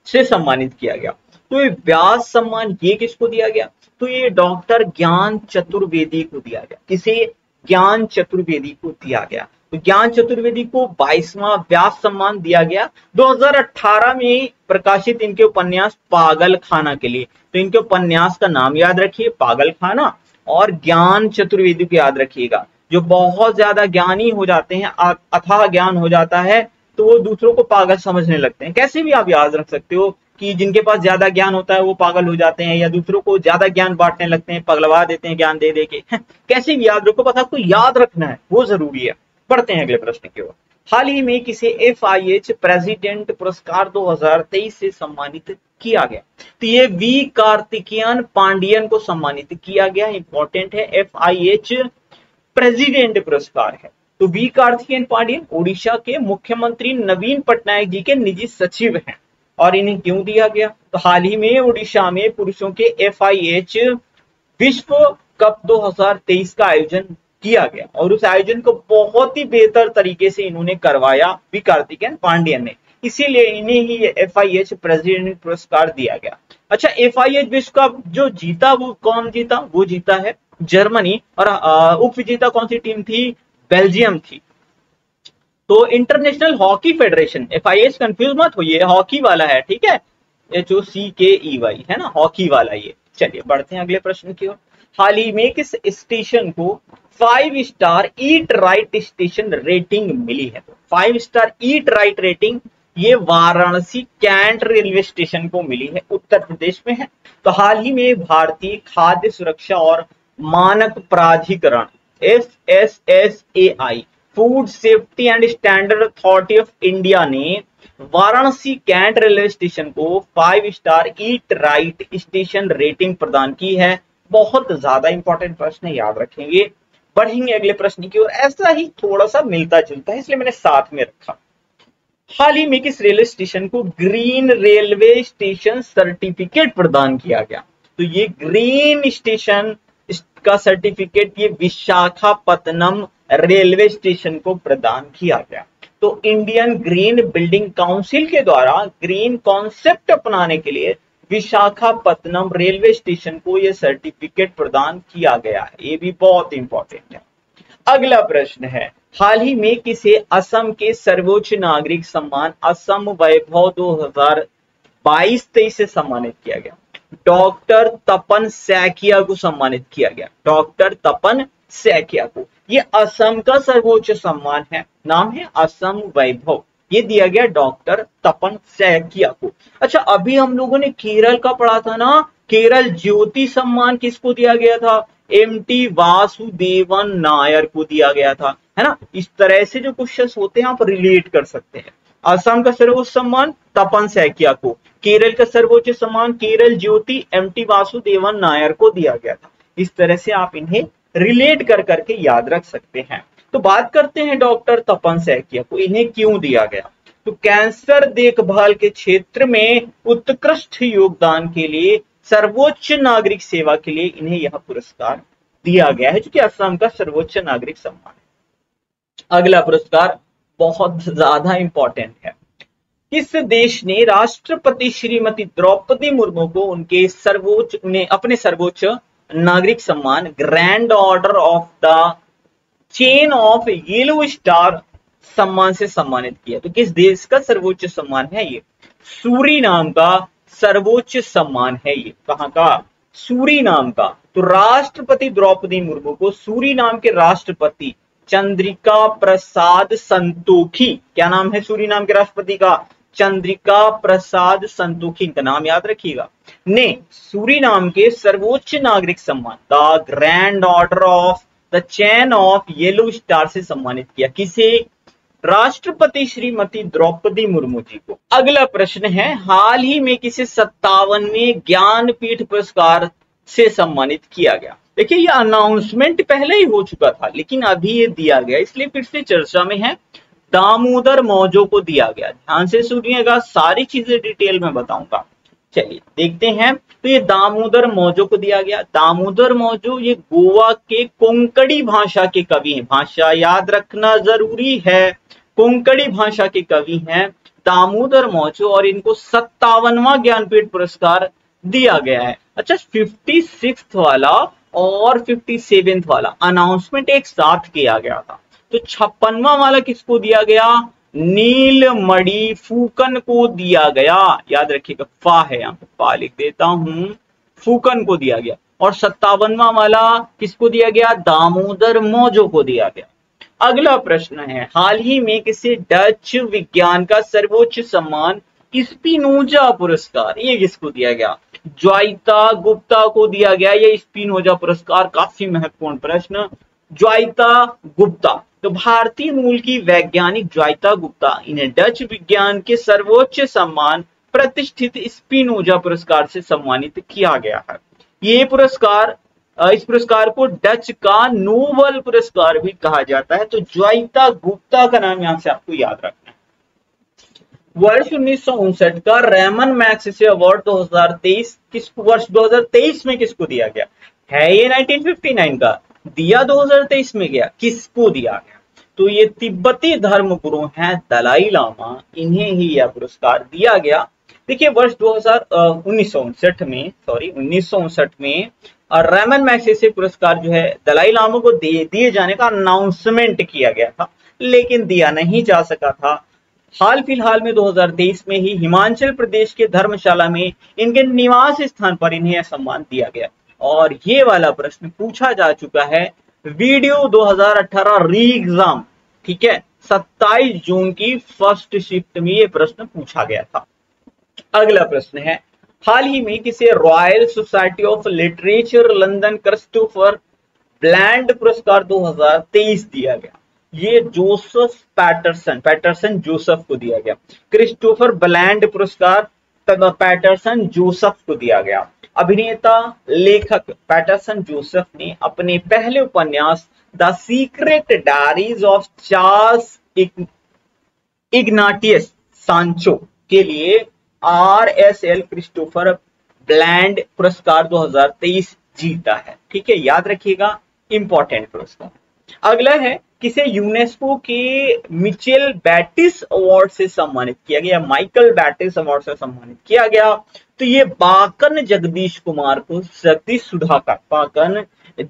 से सम्मानित किया गया? तो ये व्यास सम्मान ये किसको दिया गया? तो ये डॉक्टर ज्ञान चतुर्वेदी को दिया गया। किसे? ज्ञान चतुर्वेदी को दिया गया। तो ज्ञान चतुर्वेदी को 22वां व्यास सम्मान दिया गया 2018 में प्रकाशित इनके उपन्यास पागल खाना के लिए। तो इनके उपन्यास का नाम याद रखिए, पागल खाना, और ज्ञान चतुर्वेदी को याद रखिएगा। जो बहुत ज्यादा ज्ञानी हो जाते हैं, अथाह ज्ञान हो जाता है, तो वो दूसरों को पागल समझने लगते हैं। कैसे भी आप याद रख सकते हो कि जिनके पास ज्यादा ज्ञान होता है वो पागल हो जाते हैं, या दूसरों को ज्यादा ज्ञान बांटने लगते हैं, पगलवा देते हैं ज्ञान दे दे के। कैसे भी याद रखो, बस आपको याद रखना है, वो जरूरी है। बढ़ते हैं अगले प्रश्न की ओर। हाल ही में किसे FIH प्रेसिडेंट पुरस्कार 2023 से सम्मानित किया गया? तो ये वी कार्तिकेयन पांडियन को सम्मानित किया गया। इंपॉर्टेंट है, FIH प्रेसिडेंट पुरस्कार है। तो वी कार्तिकेयन पांडियन उड़ीसा के मुख्यमंत्री नवीन पटनायक जी के निजी सचिव हैं। और इन्हें क्यों दिया गया? तो हाल ही में उड़ीसा में पुरुषों के FIH विश्व कप 2023 का आयोजन किया गया, और उस आयोजन को बहुत ही बेहतर तरीके से इन्होंने करवाया वी कार्तिकेयन पांडियन ने, इसीलिए इन्हें ही FIH प्रेसिडेंट पुरस्कार दिया गया। अच्छा, FIH विश्व कप जो जीता वो कौन जीता? वो जीता है जर्मनी, और उप विजेता कौन सी टीम थी? बेल्जियम थी। तो international hockey federation, FIH confuse मत होइए, हॉकी वाला है, ठीक है, HOCKEY है ना, हॉकी वाला ये। चलिए बढ़ते हैं अगले प्रश्न की ओर। हाल ही में किस स्टेशन को 5 star eat right station rating मिली है? 5 स्टार ईट राइट रेटिंग ये वाराणसी कैंट रेलवे स्टेशन को मिली है, उत्तर प्रदेश में है। तो हाल ही में भारतीय खाद्य सुरक्षा और मानक प्राधिकरण FSSAI food safety and standard authority of India ने वाराणसी कैंट रेलवे स्टेशन को 5 star eat right station rating प्रदान की है। बहुत ज्यादा इंपॉर्टेंट प्रश्न है, याद रखेंगे। बढ़ेंगे अगले प्रश्न की ओर। ऐसा ही थोड़ा सा मिलता जुलता है, इसलिए मैंने साथ में रखा। हाल ही में किस रेलवे स्टेशन को ग्रीन रेलवे स्टेशन सर्टिफिकेट प्रदान किया गया? तो ये ग्रीन स्टेशन का सर्टिफिकेट ये विशाखापत्तनम रेलवे स्टेशन को प्रदान किया गया। तो इंडियन ग्रीन बिल्डिंग काउंसिल के द्वारा ग्रीन कॉन्सेप्ट अपनाने के लिए विशाखापत्तनम रेलवे स्टेशन को यह सर्टिफिकेट प्रदान किया गया है। ये भी बहुत इंपॉर्टेंट है। अगला प्रश्न है, हाल ही में किसे असम के सर्वोच्च नागरिक सम्मान असम वैभव 2022-23 से सम्मानित किया गया? डॉक्टर तपन सैकिया को सम्मानित किया गया। डॉक्टर तपन सैकिया को, ये असम का सर्वोच्च सम्मान है, नाम है असम वैभव, ये दिया गया डॉक्टर तपन सैकिया को। अच्छा, अभी हम लोगों ने केरल का पढ़ा था ना, केरल ज्योति सम्मान किसको दिया गया था? MT वासुदेवन नायर को दिया गया था, है ना। इस तरह से जो क्वेश्चंस होते हैं आप रिलेट कर सकते हैं। असम का सर्वोच्च सम्मान तपन सैकिया को, केरल का सर्वोच्च सम्मान केरल ज्योति MT वासुदेवन नायर को दिया गया था। इस तरह से आप इन्हें रिलेट कर करके याद रख सकते हैं। तो बात करते हैं डॉक्टर तपन सैकिया को, इन्हें क्यों दिया गया? तो कैंसर देखभाल के क्षेत्र में उत्कृष्ट योगदान के लिए सर्वोच्च नागरिक सेवा के लिए इन्हें यह पुरस्कार दिया गया है, जो कि असम का सर्वोच्च नागरिक सम्मान है। अगला पुरस्कार बहुत ज्यादा इंपॉर्टेंट है। किस देश ने राष्ट्रपति श्रीमती द्रौपदी मुर्मू को उन्हें अपने सर्वोच्च नागरिक सम्मान grand order of the chain of yellow star सम्मान से सम्मानित किया? तो किस देश का सर्वोच्च सम्मान है ये? सूरीनाम का सर्वोच्च सम्मान है ये। कहां का? सूरीनाम का। तो राष्ट्रपति द्रौपदी मुर्मू को सूरीनाम के राष्ट्रपति चंद्रिका प्रसाद संतोखी, क्या नाम है सूरीनाम के राष्ट्रपति का? चंद्रिका प्रसाद संतोखी, इनका नाम याद रखिएगा, ने सूरीनाम के सर्वोच्च नागरिक सम्मान the grand order of the chain of yellow star से सम्मानित किया। किसे? राष्ट्रपति श्रीमती द्रौपदी मुर्मू जी को। अगला प्रश्न है, हाल ही में किसे 57वें ज्ञानपीठ पुरस्कार से सम्मानित किया गया? देखिए ये अनाउंसमेंट पहले ही हो चुका था, लेकिन अभी ये दिया गया इसलिए फिर से चर्चा में है। दामोदर मौजो को दिया गया। ध्यान से सुनिएगा, सारी चीजें डिटेल में बताऊंगा। चलिए देखते हैं। तो ये दामोदर मौजो को दिया गया। दामोदर मौजो ये गोवा के कोंकणी भाषा के कवि हैं। भाषा याद रखना जरूरी है, कोंकणी भाषा के कवि हैं दामोदर मौजो, और इनको 57वां ज्ञानपीठ पुरस्कार दिया गया है। अच्छा, 56th वाला और 57th वाला अनाउंसमेंट एक साथ किया गया था। तो 56वां वाला किसको दिया गया? नीलमणि फूकन को दिया गया। याद रखिएगा, फा है, यहाँ पे फा लिख देता हूं, फूकन को दिया गया। और 57वां वाला किसको दिया गया? दामोदर मौजो को दिया गया। अगला प्रश्न है, हाल ही में किसे डच विज्ञान का सर्वोच्च सम्मान स्पिनोजा पुरस्कार, ये किसको दिया गया? ज्वाइता गुप्ता को दिया गया ये स्पिनोजा पुरस्कार। काफी महत्वपूर्ण प्रश्न, ज्वाइता गुप्ता। तो भारतीय मूल की वैज्ञानिक ज्वाइता गुप्ता, इन्हें डच विज्ञान के सर्वोच्च सम्मान प्रतिष्ठित स्पिनोजा पुरस्कार से सम्मानित किया गया है। ये पुरस्कार, इस पुरस्कार को डच का नोबेल पुरस्कार भी कहा जाता है। तो ज्वाइता गुप्ता का नाम यहां से आपको याद रखना है। वर्ष 1959 का रेमन मैग्सेसे अवार्ड 2023 किस वर्ष 2023 में किसको दिया गया है? ये 1959 का दिया 2023 में गया। किसको दिया गया? तो ये तिब्बती धर्म गुरु हैं दलाई लामा, इन्हें ही यह पुरस्कार दिया गया। देखिए वर्ष 1959 में रेमन मैग्सेसे पुरस्कार जो है दलाई लामा को दिए जाने का अनाउंसमेंट किया गया था, लेकिन दिया नहीं जा सका था। हाल फिलहाल में 2023 में ही हिमाचल प्रदेश के धर्मशाला में इनके निवास स्थान पर इन्हें यह सम्मान दिया गया। और ये वाला प्रश्न पूछा जा चुका है वीडियो 2018 री एग्जाम, ठीक है, 27 जून की फर्स्ट शिफ्ट में ये प्रश्न पूछा गया था। अगला प्रश्न है, हाल ही में किसे royal society of literature London Christopher Bland पुरस्कार 2023 दिया गया? ये जोसेफ पैटरसन जोसेफ को दिया गया। क्रिस्टोफर ब्लैंड पुरस्कार पैटरसन जोसेफ को दिया गया। अभिनेता लेखक पैटरसन जोसेफ ने अपने पहले उपन्यास the secret diaries of Charles Ignatius सांचो के लिए RSL क्रिस्टोफर ब्लैंड पुरस्कार 2023 जीता है। ठीक है, याद रखिएगा, इंपॉर्टेंट पुरस्कार। अगला है, किसे यूनेस्को के मिचेल बैटिस अवार्ड से सम्मानित किया गया? माइकल बैटिस अवार्ड से सम्मानित किया गया। तो ये बाकन जगदीश कुमार को, बाकन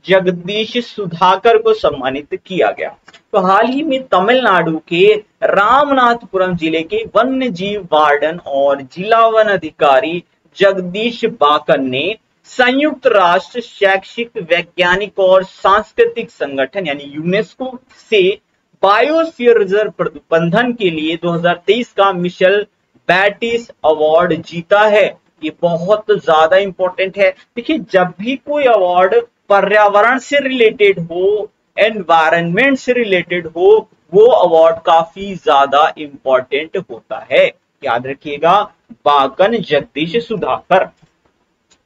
जगदीश सुधाकर को सम्मानित किया गया। तो हाल ही में तमिलनाडु के रामनाथपुरम जिले के वन्य जीव वार्डन और जिला वन अधिकारी जगदीश बाकन ने संयुक्त राष्ट्र शैक्षिक, वैज्ञानिक और सांस्कृतिक संगठन यानी यूनेस्को से बायोस्फीयर रिजर्व प्रबंधन के लिए 2023 का मिशेल बैटिस अवार्ड जीता है। ये बहुत ज्यादा इंपॉर्टेंट है। देखिए, जब भी कोई अवार्ड पर्यावरण से रिलेटेड हो, एनवायरनमेंट से रिलेटेड हो, वो अवार्ड काफी ज्यादा इंपॉर्टेंट होता है। याद रखिएगा, बाकन जगदीश सुधाकर।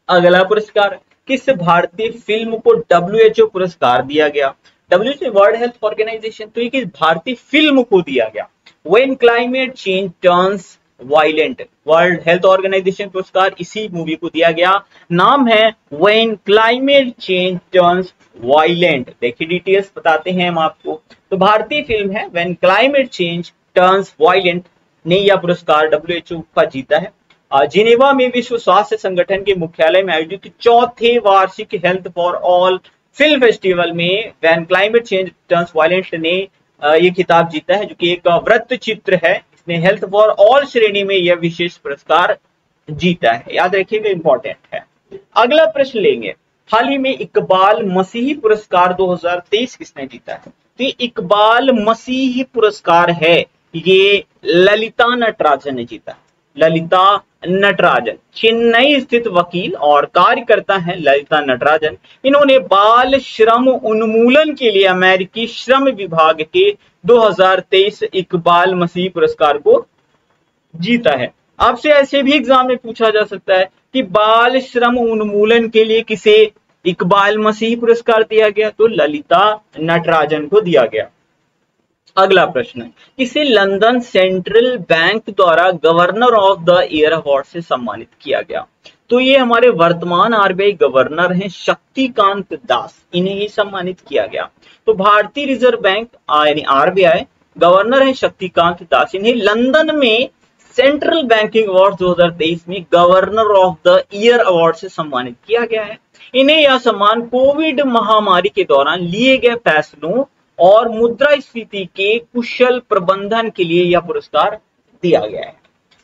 अगला पुरस्कार, किस भारतीय फिल्म को WHO पुरस्कार दिया गया? WHO वर्ल्ड हेल्थ ऑर्गेनाइजेशन, तो ये किस भारतीय फिल्म को दिया गया? When climate change turns violent, world health organization पुरस्कार इसी मूवी को दिया गया। नाम है when climate change turns violent. देखिए डिटेल्स बताते हैं हम आपको। तो भारतीय फिल्म है when climate change turns violent ने यह पुरस्कार WHO का जीता है। जिनेवा में विश्व स्वास्थ्य संगठन के मुख्यालय में आयोजित चौथे वार्षिक health for all film festival में when climate change turns violent ने ये खिताब जीता है, जो कि एक वृत्त चित्र है। इसने हेल्थ फॉर ऑल श्रेणी में यह विशेष पुरस्कार जीता है। याद रखिएगा, इंपॉर्टेंट है। अगला प्रश्न लेंगे, हाल ही में इकबाल मसीही पुरस्कार 2023 किसने जीता है? तो ये इकबाल मसीही पुरस्कार है, ये ललिता नटराजन ने जीता। ललिता नटराजन चेन्नई स्थित वकील और कार्यकर्ता हैं ललिता नटराजन। इन्होंने बाल श्रम उन्मूलन के लिए अमेरिकी श्रम विभाग के 2023 इकबाल मसीह पुरस्कार को जीता है। आपसे ऐसे भी एग्जाम में पूछा जा सकता है कि बाल श्रम उन्मूलन के लिए किसे इकबाल मसीह पुरस्कार दिया गया, तो ललिता नटराजन को दिया गया। अगला प्रश्न है, किसे लंदन सेंट्रल बैंक द्वारा governor of the year award से सम्मानित किया गया, तो ये हमारे वर्तमान आरबीआई गवर्नर हैं शक्तिकांत दास, इन्हें ही सम्मानित किया गया। तो भारतीय रिजर्व बैंक यानी आरबीआई गवर्नर है शक्तिकांत दास, इन्हें लंदन में सेंट्रल बैंकिंग अवार्ड 2023 में governor of the year award से सम्मानित किया गया है। इन्हें यह सम्मान कोविड महामारी के दौरान लिए गए फैसलों और मुद्रास्फीति के कुशल प्रबंधन के लिए यह पुरस्कार दिया गया है।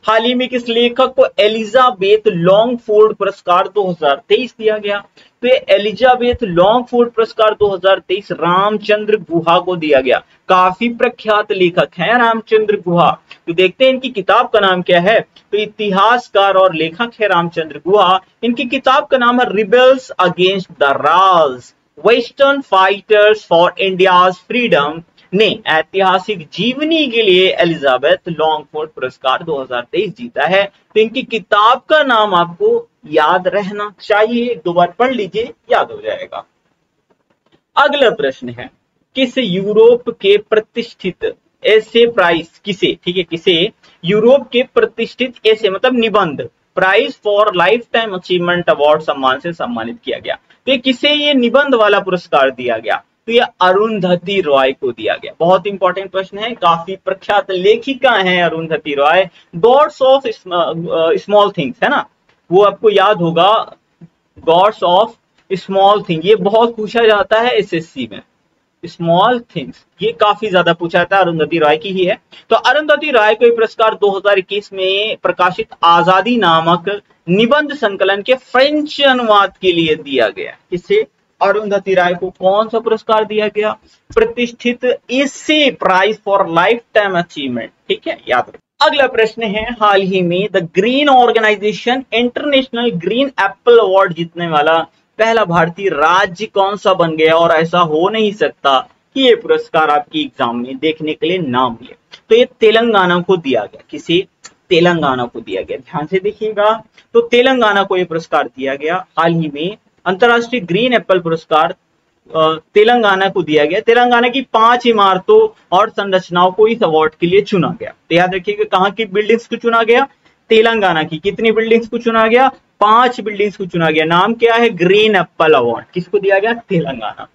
हाल ही में किस लेखक को एलिजाबेथ लॉन्गफोर्ड पुरस्कार 2023 दिया गया, तो ये एलिजाबेथ लॉन्गफोर्ड पुरस्कार 2023 रामचंद्र गुहा को दिया गया। काफी प्रख्यात लेखक हैं रामचंद्र गुहा। तो देखते हैं इनकी किताब का नाम क्या है, तो इतिहासकार और लेखक है रामचंद्र गुहा। इनकी किताब का नाम है rebels against the Raj, western fighters for India's freedom ने ऐतिहासिक जीवनी के लिए एलिजाबेथ लॉन्गफोर्ड पुरस्कार 2023 जीता है। तो इनकी किताब का नाम आपको याद रहना चाहिए, 2 बार पढ़ लीजिए, याद हो जाएगा। अगला प्रश्न है, किस यूरोप के प्रतिष्ठित ऐसे प्राइज किसे, ठीक है, किसे यूरोप के प्रतिष्ठित ऐसे मतलब निबंध prize for lifetime achievement award सम्मान से सम्मानित किया गया, तो किसे ये निबंध वाला पुरस्कार दिया गया, तो यह अरुंधति रॉय को दिया गया। बहुत इंपॉर्टेंट प्रश्न है, काफी प्रख्यात लेखिका हैं Arundhati Roy. God's of small things है ना, वो आपको याद होगा, गॉड्स ऑफ स्मॉल थिंग, ये बहुत पूछा जाता है एसएससी में। स्मॉल थिंग्स ये काफी ज्यादा पूछा जाता है, अरुंधति रॉय की ही है। तो अरुंधति रॉय को पुरस्कार 2021 में प्रकाशित आजादी नामक निबंध संकलन के फ्रेंच अनुवाद के लिए दिया गया। किसे, अरुंधति राय को कौन सा पुरस्कार दिया गया, प्रतिष्ठित essay prize for lifetime achievement, ठीक है, याद रखिए। अगला प्रश्न है, हाल ही में the green organization international green apple award जीतने वाला पहला भारतीय राज्य कौन सा बन गया, और ऐसा हो नहीं सकता कि ये पुरस्कार आपकी एग्जाम में देखने के लिए ना मिले, तो ये तेलंगाना को दिया गया। किसे, तेलंगाना को दिया गया, ध्यान से देखिएगा। तो तेलंगाना को ये पुरस्कार दिया गया। हाल ही में अंतरराष्ट्रीय ग्रीन एप्पल पुरस्कार तेलंगाना को दिया गया। तेलंगाना की 5 इमारतों और संरचनाओं को इस अवार्ड के लिए चुना गया। तो याद रखिएगा, कहाँ की बिल्डिंग्स को चुना गया, तेलंगाना की। कितनी बिल्डिंग्स को चुना गया, 5 बिल्डिंग्स को चुना गया। नाम क्या है, ग्रीन एप्पल अवार्ड। किसको दिया गया, तेलंगाना।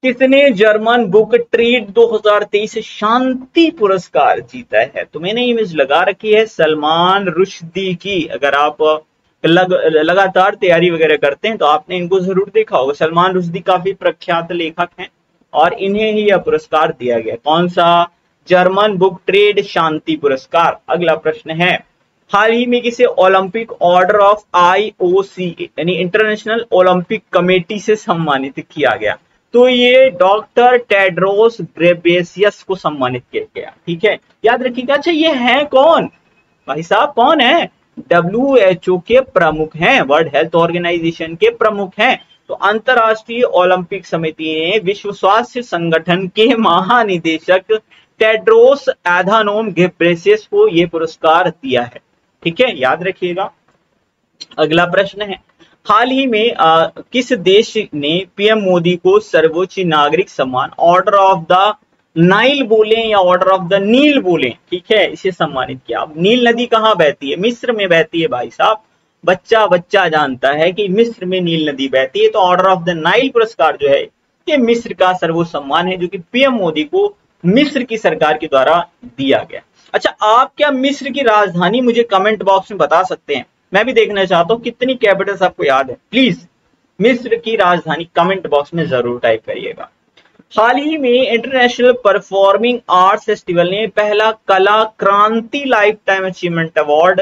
किसने जर्मन बुक ट्रेड 2023 शांति पुरस्कार जीता है, तो मैंने इमेज लगा रखी है सलमान रुश्दी की। अगर आप लगातार तैयारी वगैरह करते हैं तो आपने इनको जरूर देखा होगा। सलमान रुश्दी काफी प्रख्यात लेखक हैं और इन्हें ही यह पुरस्कार दिया गया। कौन सा, जर्मन बुक ट्रेड शांति पुरस्कार। अगला प्रश्न है, हाल ही में किसे ओलंपिक ऑर्डर ऑफ IOC यानी इंटरनेशनल ओलंपिक कमेटी से सम्मानित किया गया, तो ये डॉक्टर टेड्रोस घेब्रेयेसस को सम्मानित किया गया। ठीक है, याद रखिएगा। अच्छा, ये है कौन भाई साहब, कौन है, WHO के प्रमुख हैं, वर्ल्ड हेल्थ ऑर्गेनाइजेशन के प्रमुख हैं। तो अंतरराष्ट्रीय ओलंपिक समिति ने विश्व स्वास्थ्य संगठन के महानिदेशक टेड्रोस एधानोम घेब्रेयेसस को यह पुरस्कार दिया है। ठीक है, याद रखिएगा। अगला प्रश्न है, हाल ही में किस देश ने PM मोदी को सर्वोच्च नागरिक सम्मान ऑर्डर ऑफ द नाइल बोले या ऑर्डर ऑफ द नील बोले, ठीक है, इसे सम्मानित किया। अब नील नदी कहाँ बहती है, मिस्र में बहती है भाई साहब। बच्चा बच्चा जानता है कि मिस्र में नील नदी बहती है। तो ऑर्डर ऑफ द नाइल पुरस्कार जो है ये मिस्र का सर्वोच्च सम्मान है, जो कि PM मोदी को मिस्र की सरकार के द्वारा दिया गया। अच्छा, आप क्या मिस्र की राजधानी मुझे कमेंट बॉक्स में बता सकते हैं, मैं भी देखना चाहता हूं कितनी कैपिटल्स आपको याद है। प्लीज मिस्र की राजधानी कमेंट बॉक्स में जरूर टाइप करिएगा। हाल ही में इंटरनेशनल परफॉर्मिंग आर्ट्स फेस्टिवल ने पहला कला क्रांति लाइफ टाइम अचीवमेंट अवार्ड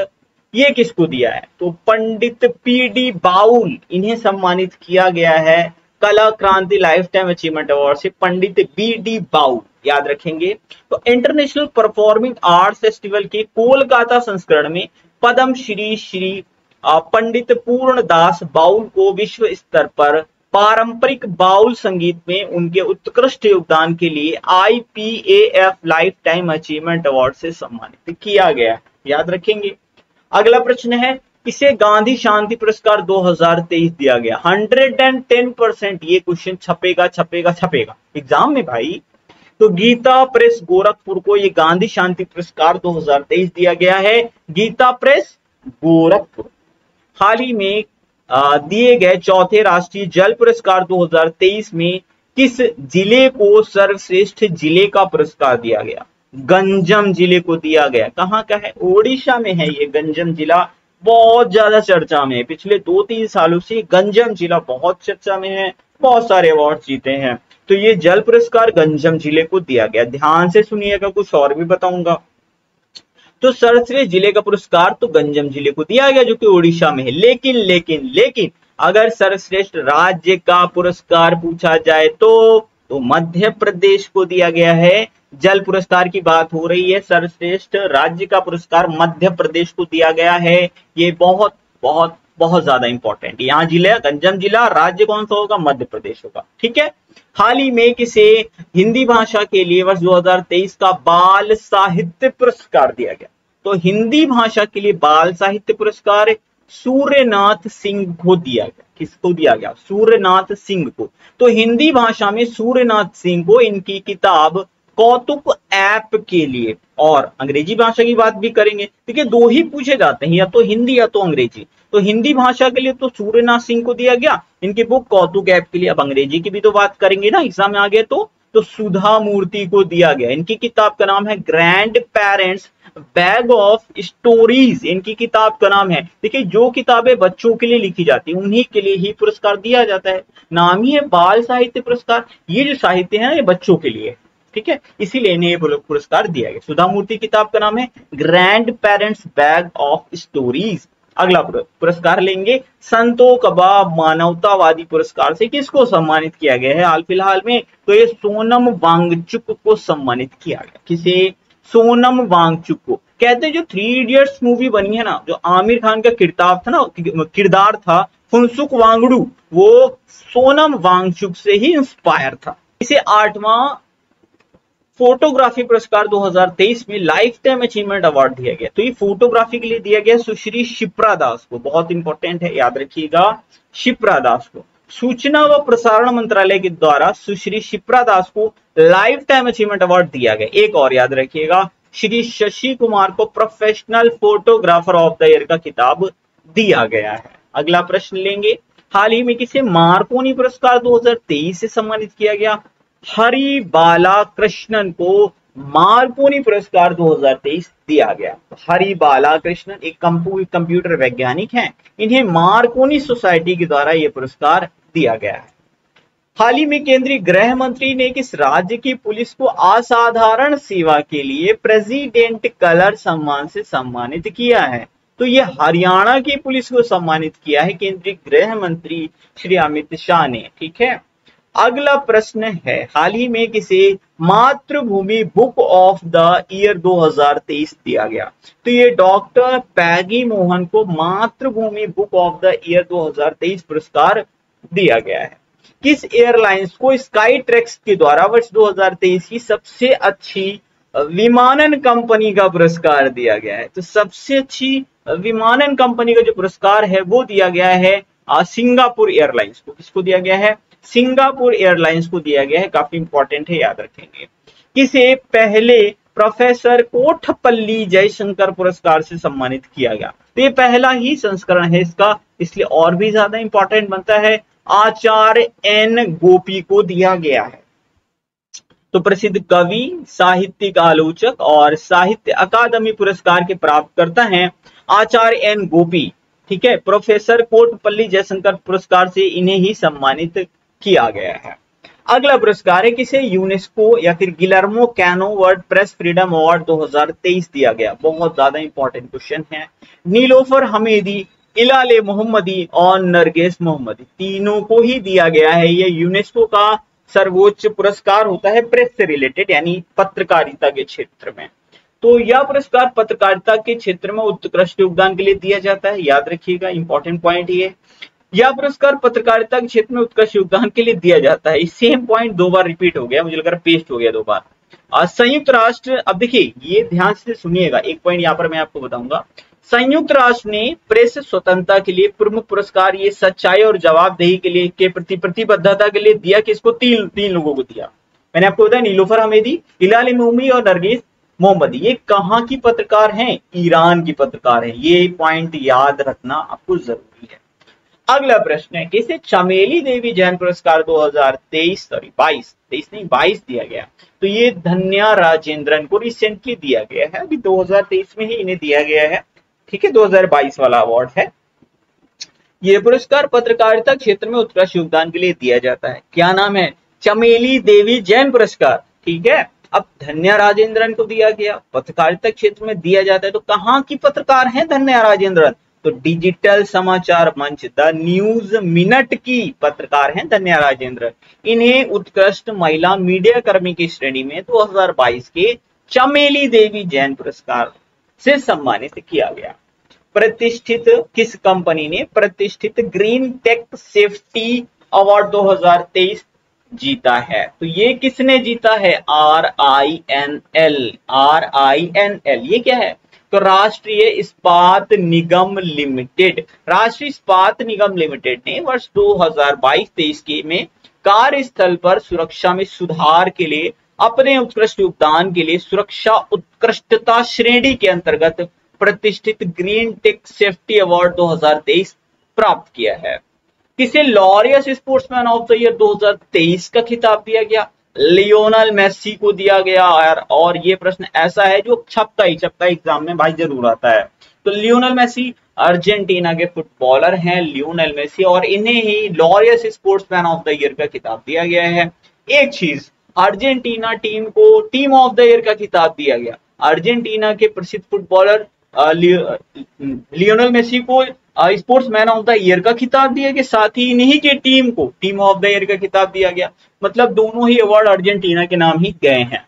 ये किसको दिया है, तो पंडित PD बाउल, इन्हें सम्मानित किया गया है कला क्रांति लाइफ टाइम अचीवमेंट अवार्ड से, पंडित PD बाउल, याद रखेंगे। तो इंटरनेशनल परफॉर्मिंग आर्ट्स फेस्टिवल के कोलकाता संस्करण में पद्म श्री पंडित पूर्णदास बाउल को विश्व स्तर पर पारंपरिक बाउल संगीत में उनके उत्कृष्ट योगदान के लिए IPAF life time achievement award से सम्मानित किया गया। याद रखेंगे। अगला प्रश्न है, किसे गांधी शांति पुरस्कार 2023 दिया गया? 110% ये क्वेश्चन छपेगा एग्जाम में भाई। तो गीता प्रेस गोरखपुर को ये गांधी शांति पुरस्कार 2023 दिया गया है, गीता प्रेस गोरखपुर। हाल ही में दिए गए चौथे राष्ट्रीय जल पुरस्कार 2023 में किस जिले को सर्वश्रेष्ठ जिले का पुरस्कार दिया गया? गंजम जिले को दिया गया। कहाँ का है? ओडिशा में है ये गंजम जिला, बहुत ज्यादा चर्चा में है। पिछले 2-3 सालों से गंजम जिला बहुत चर्चा में है, बहुत सारे अवार्ड जीते हैं। तो ये जल पुरस्कार गंजम जिले को दिया गया। ध्यान से सुनिएगा, कुछ और भी बताऊंगा। तो सर्वश्रेष्ठ जिले का पुरस्कार तो गंजम जिले को दिया गया जो कि ओडिशा में है। लेकिन अगर सर्वश्रेष्ठ राज्य का पुरस्कार पूछा जाए तो मध्य प्रदेश को दिया गया है। जल पुरस्कार की बात हो रही है, सर्वश्रेष्ठ राज्य का पुरस्कार मध्य प्रदेश को दिया गया है। ये बहुत बहुत बहुत ज्यादा इंपॉर्टेंट। यहाँ जिला गंजम जिला, राज्य कौन सा होगा? मध्य प्रदेश होगा। ठीक है। हाल ही में किसे हिंदी भाषा के लिए वर्ष 2023 का बाल साहित्य पुरस्कार दिया गया? तो हिंदी भाषा के लिए बाल साहित्य पुरस्कार सूर्यनाथ सिंह को दिया गया। किसको दिया गया? सूर्यनाथ सिंह को। तो हिंदी भाषा में सूर्यनाथ सिंह को इनकी किताब कौतुक ऐप के लिए, और अंग्रेजी भाषा की बात भी करेंगे। देखिए, दो ही पूछे जाते हैं, या तो हिंदी या तो अंग्रेजी। तो हिंदी भाषा के लिए तो सूर्यनाथ सिंह को दिया गया, इनकी बुक कौतुक ऐप के लिए। अब अंग्रेजी की भी तो बात करेंगे ना, एग्जाम में आ गए तो सुधा मूर्ति को दिया गया। इनकी किताब का नाम है grand parents bag of stories, इनकी किताब का नाम है। देखिए, जो किताबें बच्चों के लिए लिखी जाती है उन्हीं के लिए ही पुरस्कार दिया जाता है। नाम ही है बाल साहित्य पुरस्कार। ये जो साहित्य है ये बच्चों के लिए, ठीक है, इसीलिए इन्हें ये पुरस्कार दिया गया। सुधा मूर्ति किताब का नाम है grand parents bag of stories. अगला पुरस्कार लेंगे, संतो कबा मानवतावादी पुरस्कार से किसको सम्मानित किया गया है हाल फिलहाल में? तो ये सोनम वांगचुक को सम्मानित किया गया। किसे? सोनम वांगचुक को। कहते हैं जो 3 इडियट्स मूवी बनी है ना, जो आमिर खान का किरदार था फुनसुक वांगडू, वो सोनम वांगचुक से ही इंस्पायर था। इसे 8वां फोटोग्राफी पुरस्कार 2023 में लाइफ टाइम अचीवमेंट अवार्ड दिया गया। तो ये फोटोग्राफी के लिए दिया गया सुश्री शिप्रा दास को। बहुत इंपॉर्टेंट है, याद रखिएगा, शिप्रा दास को। सूचना व प्रसारण मंत्रालय के द्वारा सुश्री शिप्रा दास को लाइफ टाइम अचीवमेंट अवार्ड दिया गया। एक और याद रखिएगा, श्री शशि कुमार को professional photographer of the year का खिताब दिया गया है। अगला प्रश्न लेंगे, हाल ही में किसे मार्कोनी पुरस्कार 2023 से सम्मानित किया गया? हरि बाला कृष्णन को मार्कोनी पुरस्कार 2023 दिया गया। हरि बाला कृष्णन एक कंप्यूटर वैज्ञानिक हैं, इन्हें मार्कोनी सोसाइटी के द्वारा यह पुरस्कार दिया गया है। हाल ही में केंद्रीय गृह मंत्री ने किस राज्य की पुलिस को असाधारण सेवा के लिए प्रेसिडेंट कलर सम्मान से सम्मानित किया है? तो ये हरियाणा की पुलिस को सम्मानित किया है केंद्रीय गृह मंत्री श्री अमित शाह ने। ठीक है। अगला प्रश्न है, हाल ही में किसे मातृभूमि बुक ऑफ द ईयर 2023 दिया गया? तो ये डॉक्टर पैगी मोहन को मातृभूमि बुक ऑफ द ईयर 2023 पुरस्कार दिया गया है। किस एयरलाइंस को स्काई ट्रैक्स के द्वारा वर्ष 2023 की सबसे अच्छी विमानन कंपनी का पुरस्कार दिया गया है? तो सबसे अच्छी विमानन कंपनी का जो पुरस्कार है वो दिया गया है सिंगापुर एयरलाइंस को। किसको दिया गया है? सिंगापुर एयरलाइंस को दिया गया है। काफी इंपॉर्टेंट है, याद रखेंगे। किसे पहले प्रोफेसर कोठपल्ली जयशंकर पुरस्कार से सम्मानित किया गया? तो ये पहला ही संस्करण है इसका, इसलिए और भी ज्यादा इंपॉर्टेंट बनता है। आचार्य एन गोपी को दिया गया है। तो प्रसिद्ध कवि, साहित्यिक आलोचक और साहित्य अकादमी पुरस्कार के प्राप्तकर्ता हैं आचार्य एन गोपी। ठीक है। प्रोफेसर कोटपल्ली जयशंकर पुरस्कार से इन्हें ही सम्मानित किया गया है। अगला पुरस्कार है किसे यूनेस्को या फिर Guillermo canoe world press freedom award 2023 दिया गया? बहुत ज्यादा इंपॉर्टेंट क्वेश्चन है। नीलोफर हमीदी, इलाले मोहम्मदी और नरगिस मोहम्मदी, तीनों को ही दिया गया है। ये यूनेस्को का सर्वोच्च पुरस्कार होता है प्रेस से रिलेटेड, यानी पत्रकारिता के क्षेत्र में। तो यह पुरस्कार पत्रकारिता के क्षेत्र में उत्कृष्ट योगदान के लिए दिया जाता है। याद रखिएगा, इंपॉर्टेंट पॉइंट ये। यह पुरस्कार पत्रकारिता के क्षेत्र में उत्कृष्ट योगदान के लिए दिया जाता है। सेम पॉइंट दो बार रिपीट हो गया, मुझे लग रहा है पेस्ट हो गया दो बार। संयुक्त राष्ट्र, अब देखिए ये ध्यान से सुनिएगा, एक पॉइंट यहाँ पर मैं आपको बताऊंगा। संयुक्त राष्ट्र ने प्रेस स्वतंत्रता के लिए प्रमुख पुरस्कार ये सच्चाई और जवाबदेही के लिए के प्रति प्रतिबद्धता के लिए दिया, किसको? तीन लोगों को दिया। मैंने आपको बताया नीलोफर हमेदी, हिलाल इमामी और नरगिस मोहम्मदी। ये कहाँ की पत्रकार हैं? ईरान की पत्रकार हैं। ये पॉइंट याद रखना आपको जरूरी है। अगला प्रश्न है, किसे चमेली देवी जैन पुरस्कार 2022 दिया गया? तो ये धन्या राजेंद्रन को रिसेंटली दिया गया है, अभी 2023 में ही इन्हें दिया गया है। ठीक है, 2022 वाला अवार्ड है। ये पुरस्कार पत्रकारिता क्षेत्र में उत्कृष्ट योगदान के लिए दिया जाता है। क्या नाम है? चमेली देवी जैन पुरस्कार। ठीक है, अब धन्या राजेंद्रन को दिया गया, पत्रकारिता क्षेत्र में दिया जाता है, तो कहाँ की पत्रकार हैं धन्या राजेंद्रन? तो डिजिटल समाचार मंच द न्यूज मिनट की पत्रकार हैं धन्या राजेंद्रन। इन्हें उत्कृष्ट महिला मीडिया कर्मी की श्रेणी में 2022 के चमेली देवी जैन पुरस्कार से सम्मानित किया गया। प्रतिष्ठित किस कंपनी ने प्रतिष्ठित ग्रीन टेक सेफ्टी अवार्ड 2023 जीता है? तो ये किसने जीता है? RINL। ये क्या है? तो राष्ट्रीय इस्पात निगम लिमिटेड। राष्ट्रीय इस्पात निगम लिमिटेड ने वर्ष 2022-23 के में कार्यस्थल पर सुरक्षा में सुधार के लिए अपने उत्कृष्ट योगदान के लिए सुरक्षा उत्कृष्टता श्रेणी के अंतर्गत प्रतिष्ठित ग्रीन टेक सेफ्टी अवार्ड 2023 प्राप्त किया है। किसे Laureus sportsman of the year 2023 का खिताब दिया गया? लियोनल मेसी को दिया गया। और ये प्रश्न ऐसा है जो छपता एग्जाम में भाई जरूर आता है। तो लियोनल मेसी अर्जेंटीना के फुटबॉलर हैं, लियोनल मेसी, और इन्हें ही Laureus sportsman of the year का खिताब दिया गया है। एक चीज, अर्जेंटीना टीम को टीम ऑफ द ईयर का खिताब दिया गया। अर्जेंटीना के प्रसिद्ध फुटबॉलर लियोनल मेसी को स्पोर्ट्समैन ऑफ द ईयर का खिताब दिया गया, साथ ही इन्हीं के टीम को टीम ऑफ द ईयर का खिताब दिया गया। मतलब दोनों ही अवार्ड अर्जेंटीना के नाम ही गए हैं।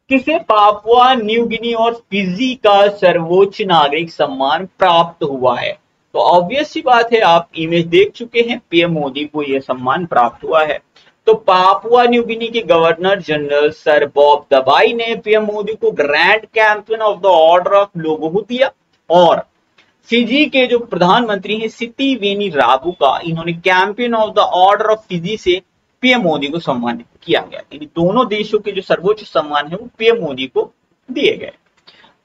किसे पापुआ न्यू गिनी और फिजी का सर्वोच्च नागरिक सम्मान प्राप्त हुआ है? तो ऑब्वियस सी बात है, आप इमेज देख चुके हैं, पीएम मोदी को यह सम्मान प्राप्त हुआ है। तो पापुआ न्यू गिनी के गवर्नर जनरल सर बॉब दबाई ने पीएम मोदी को grand champion of the order of लोगोहू दिया, और फिजी के जो प्रधानमंत्री हैं सितिवेनी राबुका, इन्होंने champion of the order of Fiji से पीएम मोदी को सम्मानित किया गया। यानी दोनों देशों के जो सर्वोच्च सम्मान है वो पीएम मोदी को दिए गए।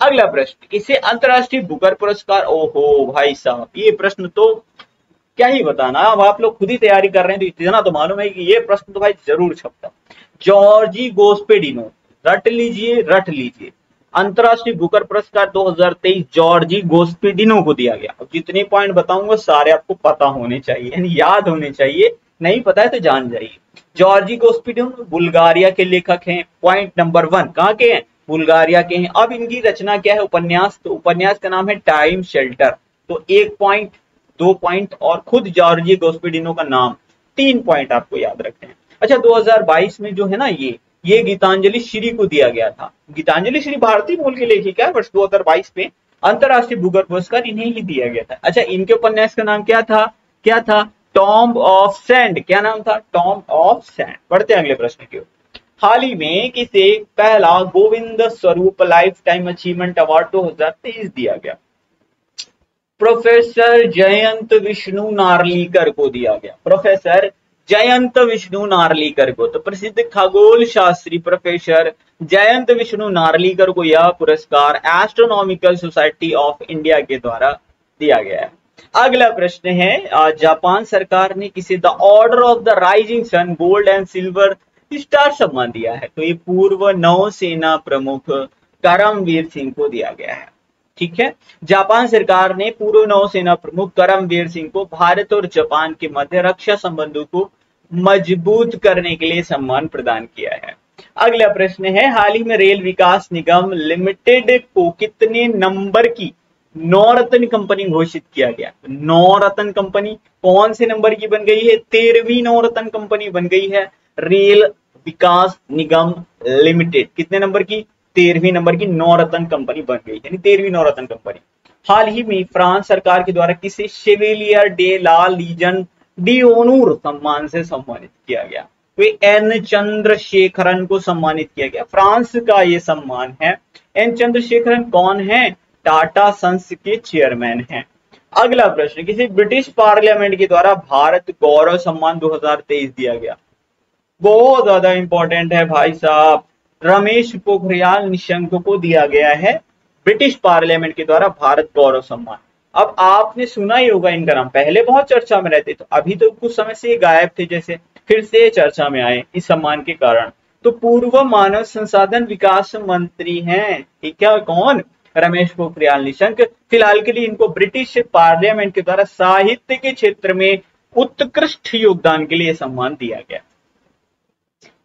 अगला प्रश्न, इसे अंतरराष्ट्रीय बुकर पुरस्कार, ओहो भाई साहब, ये प्रश्न तो क्या ही बताना, अब आप लोग खुद ही तैयारी कर रहे हैं तो इतना तो मालूम है कि ये प्रश्न तो भाई जरूर छपता। जॉर्जी गोस्पेडिनो, रट लीजिए, अंतरराष्ट्रीय बुकर पुरस्कार 2023 जॉर्जी गोस्पेडिनो को दिया गया। अब जितने पॉइंट बताऊंगा सारे आपको पता होने चाहिए, यानी याद होने चाहिए, नहीं पता है तो जान जाइए। जॉर्जी गोस्पेडिनो बुल्गारिया के लेखक हैं। पॉइंट नंबर 1 कहाँ के हैं? बुल्गारिया के हैं। अब इनकी रचना क्या है? उपन्यास। तो उपन्यास का नाम है टाइम शेल्टर। तो 1 पॉइंट, 2 पॉइंट और खुद जॉर्जी गोस्पेडिनो का नाम, 3 पॉइंट आपको याद रखते हैं। अच्छा, 2022 में जो है ना ये गीतांजलि श्री को दिया गया था। गीतांजलि श्री भारतीय मूल की लेखिका है। वर्ष 2022 में अंतरराष्ट्रीय बुकर पुरस्कार इन्हें ही दिया गया था। अच्छा, इनके उपन्यास का नाम क्या था? Tomb of sand. क्या नाम था? Tomb of sand. बढ़ते हैं अगले प्रश्न की ओर। हाल ही में किसे पहला Govind Swarup life time achievement award 2023 दिया गया? प्रोफेसर जयंत विष्णु नार्लीकर को दिया गया। प्रोफेसर जयंत विष्णु नार्लीकर को, तो प्रसिद्ध खगोल शास्त्री प्रोफेसर जयंत विष्णु नार्लीकर को यह पुरस्कार एस्ट्रोनॉमिकल सोसाइटी ऑफ इंडिया के द्वारा दिया गया है। अगला प्रश्न है, जापान सरकार ने किसे the order of the rising sun gold and silver star सम्मान दिया है? तो ये पूर्व नौसेना प्रमुख करमवीर सिंह को दिया गया है। ठीक है, जापान सरकार ने पूर्व नौसेना प्रमुख करमवीर सिंह को भारत और जापान के मध्य रक्षा संबंधों को मजबूत करने के लिए सम्मान प्रदान किया है। अगला प्रश्न है, हाल ही में रेल विकास निगम लिमिटेड को कितने नंबर की नवरत्न कंपनी घोषित किया गया? नवरत्न कंपनी कौन से नंबर की बन गई है? 13वीं नवरत्न कंपनी बन गई है रेल विकास निगम लिमिटेड। कितने नंबर की? 13वीं नंबर की नवरत्न कंपनी बन गई, यानी 13वीं नवरत्न कंपनी। हाल ही में फ्रांस सरकार के द्वारा किसे शेवेलियर डे ला लीजन d'honneur सम्मान से सम्मानित किया गया? तो एन चंद्रशेखरन को सम्मानित किया गया। फ्रांस का ये सम्मान है। एन चंद्रशेखरन कौन है? टाटा सन्स के चेयरमैन हैं। अगला प्रश्न, किसी ब्रिटिश पार्लियामेंट के द्वारा भारत गौरव सम्मान 2023 दिया गया? बहुत ज्यादा इंपॉर्टेंट है भाई साहब, रमेश पोखरियाल निशंक को दिया गया है ब्रिटिश पार्लियामेंट के द्वारा भारत गौरव सम्मान। अब आपने सुना ही होगा इनका नाम, पहले बहुत चर्चा में रहते, तो अभी तो कुछ समय से गायब थे, जैसे फिर से चर्चा में आए इस सम्मान के कारण। तो पूर्व मानव संसाधन विकास मंत्री हैं, ठीक है, कौन? रमेश पोखरियाल निशंक। फिलहाल के लिए इनको ब्रिटिश पार्लियामेंट के द्वारा साहित्य के क्षेत्र में उत्कृष्ट योगदान के लिए सम्मान दिया गया।